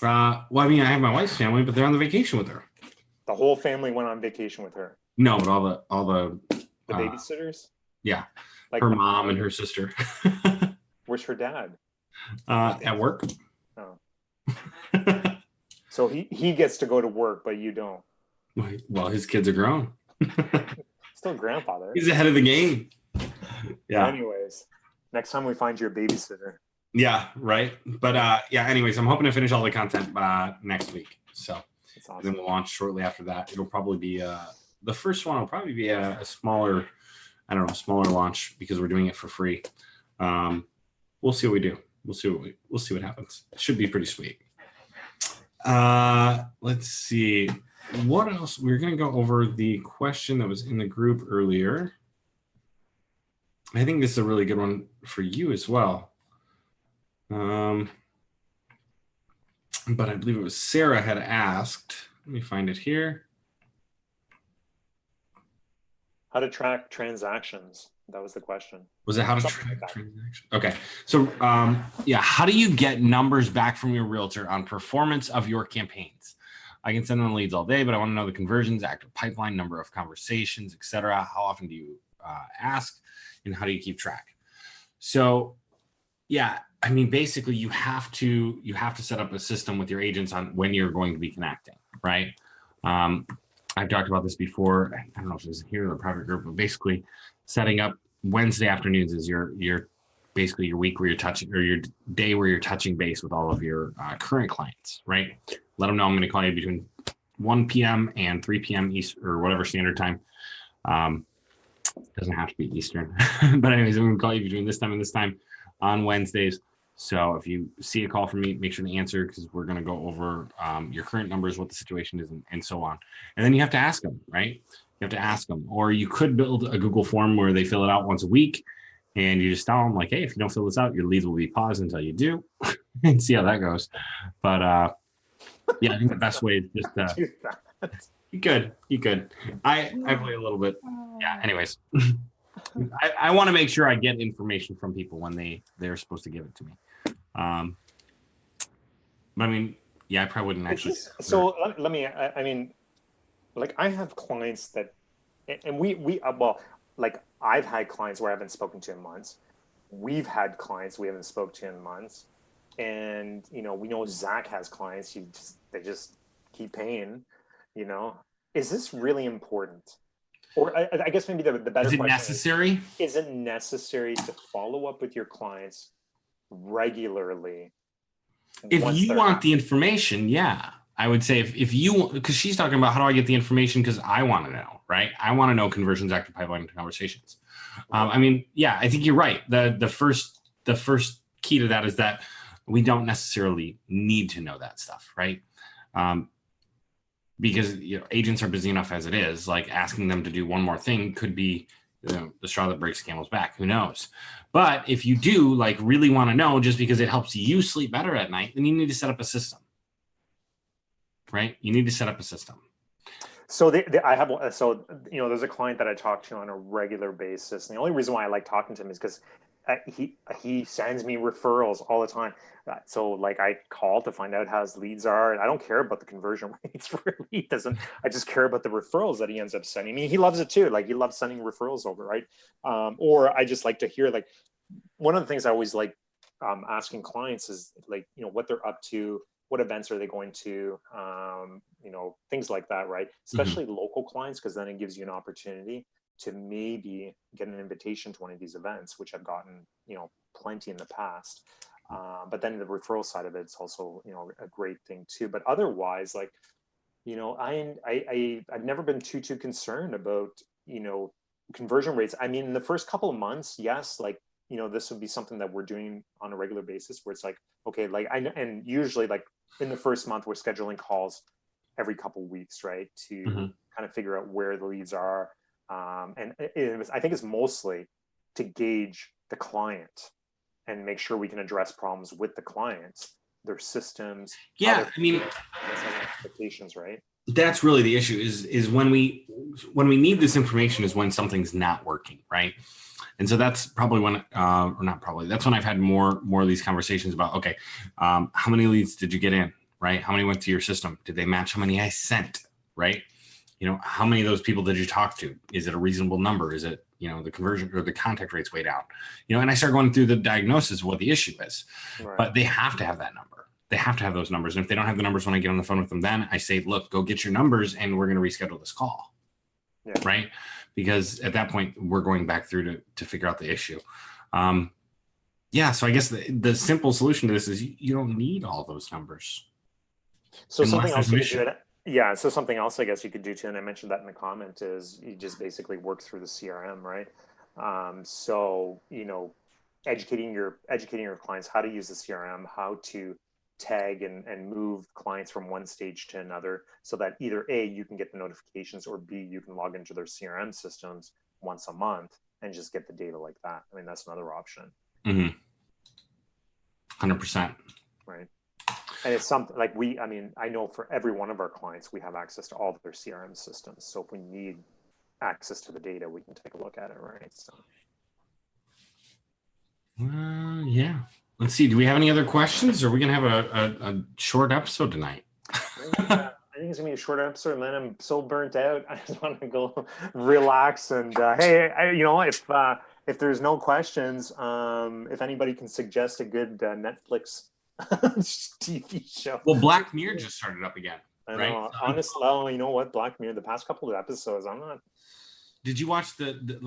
Well, I mean, I have my wife's family, but they're on the vacation with her. The whole family went on vacation with her. No, but all the babysitters. Yeah, like her mom and her sister. Where's her dad? At work. Oh. So he gets to go to work, but you don't. Well, his kids are grown. Still grandfather. He's ahead of the game. Yeah. Anyways, next time we find you a babysitter. Yeah, right. But yeah, anyways, I'm hoping to finish all the content next week. So awesome. Then we'll launch shortly after that. It'll probably be the first one will probably be a smaller, smaller launch because we're doing it for free. We'll see what we do. We'll see what happens. It should be pretty sweet. Let's see. What else? We're going to go over the question that was in the group earlier. I think this is a really good one for you as well. But I believe it was Sarah had asked. Let me find it here. How to track transactions. That was the question. Was it how to track transactions? Okay. So yeah, how do you get numbers back from your realtor on performance of your campaigns? I can send them leads all day, but I want to know the conversions, active pipeline, number of conversations, etc. How often do you ask, and how do you keep track? So yeah, I mean, basically you have to set up a system with your agents on when you're going to be connecting, right? I've talked about this before. I don't know if it was here in the private group, but basically setting up Wednesday afternoons is your basically your week where you're touching, or your day where you're touching base with all of your current clients, right? Let them know I'm going to call you between 1 p.m. and 3 p.m. East or whatever standard time. Doesn't have to be Eastern, but anyways, I'm going to call you between this time and this time on Wednesdays. So if you see a call from me, make sure to answer, because we're going to go over your current numbers, what the situation is, and so on. And then you have to ask them, right? You have to ask them. Or you could build a Google form where they fill it out once a week, and you just tell them like, hey, if you don't fill this out, your leads will be paused until you do, and see how that goes. But yeah, I think the best way is just you could. I play a little bit. Yeah. Anyways, I want to make sure I get information from people when they're supposed to give it to me. But I mean, yeah, I probably wouldn't actually. So let me. I mean, like I have clients that, and we well, like I've had clients where I haven't spoken to in months. We've had clients we haven't spoken to in months, and we know Zach has clients. They just keep paying. Is this really important? Or I guess maybe the better question is it necessary? Is it necessary to follow up with your clients regularly? If you want the information, yeah. I would say if you, because she's talking about how do I get the information, because I want to know, right? I want to know conversions, active pipeline, conversations. I mean, yeah, I think you're right. The first key to that is that we don't necessarily need to know that stuff, right? Because agents are busy enough as it is. Like asking them to do one more thing could be the straw that breaks the camel's back. Who knows? But if you do really want to know, just because it helps you sleep better at night, then you need to set up a system, right? You need to set up a system. So I have, so there's a client that I talk to on a regular basis, and the only reason why I like talking to him is because he sends me referrals all the time. So I call to find out how his leads are, and I don't care about the conversion rates really. I just care about the referrals that he ends up sending me. He loves it too. He loves sending referrals over, right? Or I just like to hear, one of the things I always like asking clients is what they're up to, what events are they going to, things like that, right? Especially local clients, because then it gives you an opportunity to maybe get an invitation to one of these events, which I've gotten, plenty in the past. But then the referral side of it's also, a great thing too. But otherwise, I've never been too concerned about, conversion rates. I mean, in the first couple of months, yes, you know, this would be something that we're doing on a regular basis where it's like, okay, like and usually like in the first month, we're scheduling calls every couple weeks, right? To kind of figure out where the leads are. And I think it's mostly to gauge the client and make sure we can address problems with the clients, their systems. Yeah. I mean, expectations, right? That's really the issue is when we need this information is when something's not working, right? And so that's probably when, or not probably, that's when I've had more of these conversations about, okay, how many leads did you get in, right? How many went to your system? Did they match how many I sent, right? You know, how many of those people did you talk to? Is it a reasonable number? Is it, you know, the conversion or the contact rate's way down? You know, and I start going through the diagnosis of what the issue is, right. But they have to have that number. They have to have those numbers. And if they don't have the numbers when I get on the phone with them, then I say, look, go get your numbers and we're going to reschedule this call. Yeah. Right. Because at that point we're going back through to figure out the issue. Yeah. So I guess the simple solution to this is you don't need all those numbers. So something else you could do, yeah. So something else I guess you could do too, and I mentioned that in the comment, is you just basically work through the CRM, right? So, you know, educating your clients how to use the CRM, how to tag and move clients from one stage to another, so that either A, you can get the notifications, or B, you can log into their CRM systems once a month and just get the data like that. I mean, that's another option. 100%. Right. And it's something like I mean, I know for every one of our clients, we have access to all of their CRM systems. So if we need access to the data, we can take a look at it, right? So. Yeah. Let's see. Do we have any other questions? Or are we going to have a short episode tonight? I think it's going to be a short episode, and then I'm so burnt out. I just want to go relax. And hey, you know, if there's no questions, if anybody can suggest a good Netflix TV show. Well, Black Mirror just started up again. I know. Right? Honestly, well, you know what? Black Mirror, the past couple of episodes, I'm not. Did you watch the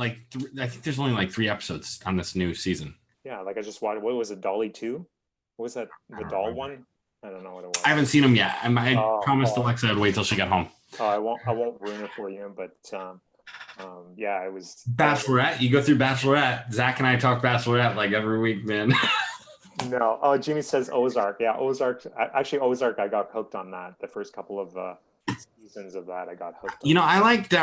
I think there's only like 3 episodes on this new season. Yeah, like I just watched, what was it, Dolly 2? What was that, the doll one? I don't know what it was. I haven't seen them yet. I promised Alexa I'd wait till she got home. I won't ruin it for you, but yeah, it was... Bachelorette, you go through Bachelorette. Zach and I talk Bachelorette like every week, man. No. Oh, Jimmy says Ozark. Yeah, Ozark. Actually, Ozark, I got hooked on that. The first couple of seasons of that, I got hooked on. You know, I liked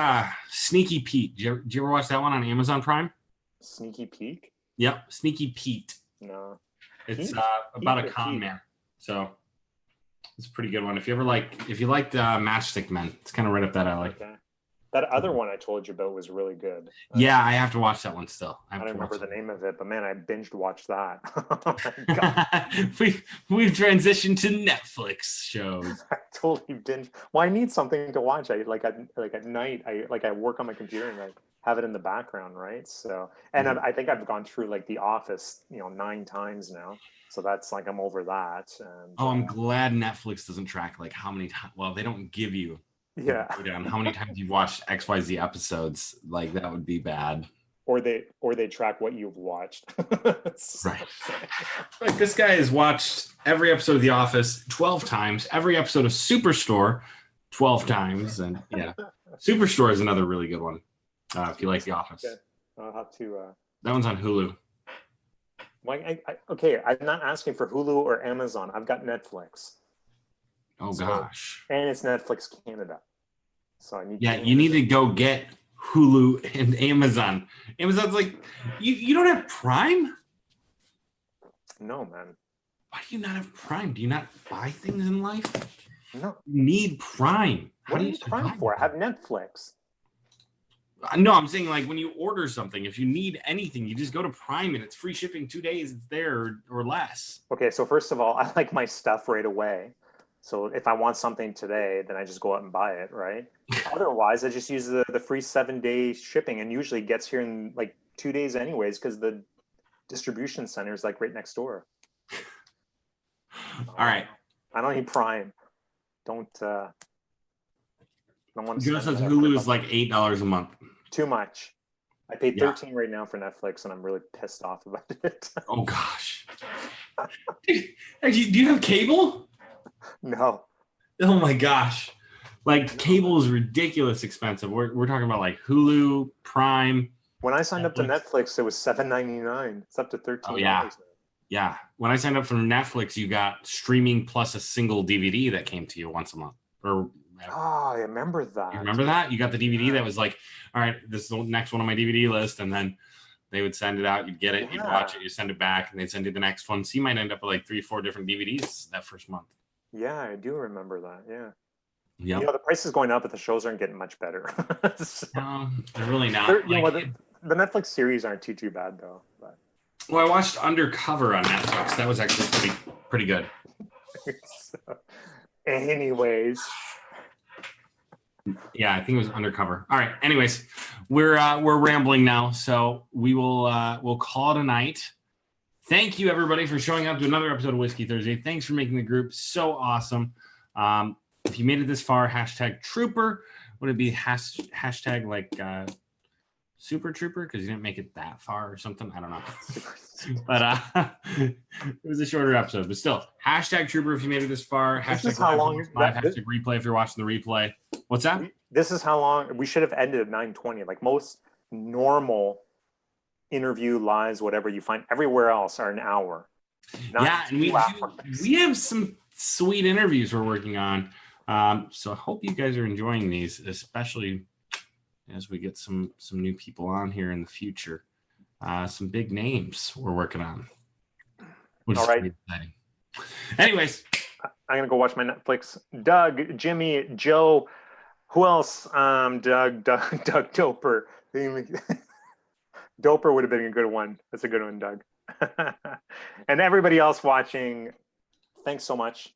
Sneaky Pete. Did you ever watch that one on Amazon Prime? Sneaky Pete? Yep, Sneaky Pete. No. It's about a con man. So it's a pretty good one. If you liked Matchstick Men, it's kind of right up that alley. Okay. That other one I told you about was really good. Yeah, I have to watch that one still. I don't remember the name of it, but man, I binged watched that. We've transitioned to Netflix shows. I totally binged. Well, I need something to watch. I like at night. I work on my computer and I have it in the background, right? So, and I think I've gone through like The Office, 9 times now. So that's like I'm over that. And, I'm glad Netflix doesn't track like how many times. Well, they don't give you. Yeah. How many times you've watched XYZ episodes? Like that would be bad. Or they track what you've watched. Right. Like this guy has watched every episode of The Office 12 times, every episode of Superstore 12 times, and yeah, Superstore is another really good one. If you like The Office. Okay. I'll have to. That one's on Hulu. Okay, I'm not asking for Hulu or Amazon. I've got Netflix. Oh gosh. And it's Netflix Canada. So I need. Yeah, you need to go get Hulu and Amazon. Amazon's like, you don't have Prime? No, man. Why do you not have Prime? Do you not buy things in life? No. You need Prime. What do you need Prime for? I have Netflix. No, I'm saying like when you order something, if you need anything, you just go to Prime and it's free shipping 2 days. It's there or less. Okay, so first of all, I like my stuff right away. So if I want something today, then I just go out and buy it, right? Otherwise, I just use the free 7-day shipping, and usually gets here in like 2 days anyways, because the distribution center is like right next door. All right. I don't need Prime. Don't want to. Joe says Hulu is like $8 a month. Too much. I pay $13 right now for Netflix, and I'm really pissed off about it. Oh gosh. Do you have cable? No. Oh my gosh. Like cable is ridiculous expensive. We're talking about like Hulu, Prime, When I signed up to Netflix. Netflix, it was $7.99. It's up to $13 Oh now. yeah. Yeah. When I signed up for Netflix, you got streaming plus a single DVD that came to you once a month. Or Oh, I remember that. you remember that? You got the DVD that was like, all right, this is the next one on my DVD list, and then they would send it out. You'd get it, you'd watch it, you send it back, and they'd send you the next one. So you might end up with like 3-4 different DVDs that first month. Yeah, I do remember that. Yeah. Yeah. You know, the price is going up, but the shows aren't getting much better. So, No, they're really not. you know Like, what, the Netflix series aren't too bad though. But well, I watched Undercover on Netflix. That was actually pretty good. so, anyways, Yeah, I think it was Undercover. All right. Anyways, we're rambling now, so we'll call it a night. Thank you everybody for showing up to another episode of Whiskey Thursday. Thanks for making the group so awesome. If you made it this far, hashtag Trooper. Would it be hashtag like Super Trooper because you didn't make it that far or something? I don't know. But it was a shorter episode, but still, hashtag Trooper if you made it this far. This Hashtag is how long live, hashtag replay if you're watching the replay. What's that? this is how long we should have ended at 9:20. Like most normal interview lives, whatever you find everywhere else are an hour. Yeah, and 2 hours. we have some sweet interviews we're working on. So I hope you guys are enjoying these, especially as we get some new people on here in the future. Some big names we're working on, which All is right. pretty exciting. Anyways, I'm gonna go watch my Netflix. Doug, Jimmy, Joe, who else? Doug Doper. Doper would have been a good one. That's a good one, Doug. And everybody else watching, thanks so much.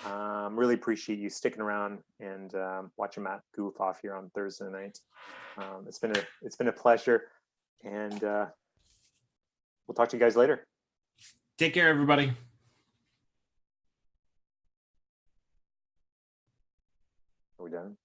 Really appreciate you sticking around and watching Matt goof off here on Thursday night. It's been a pleasure, and we'll talk to you guys later. take care, everybody. Are we done?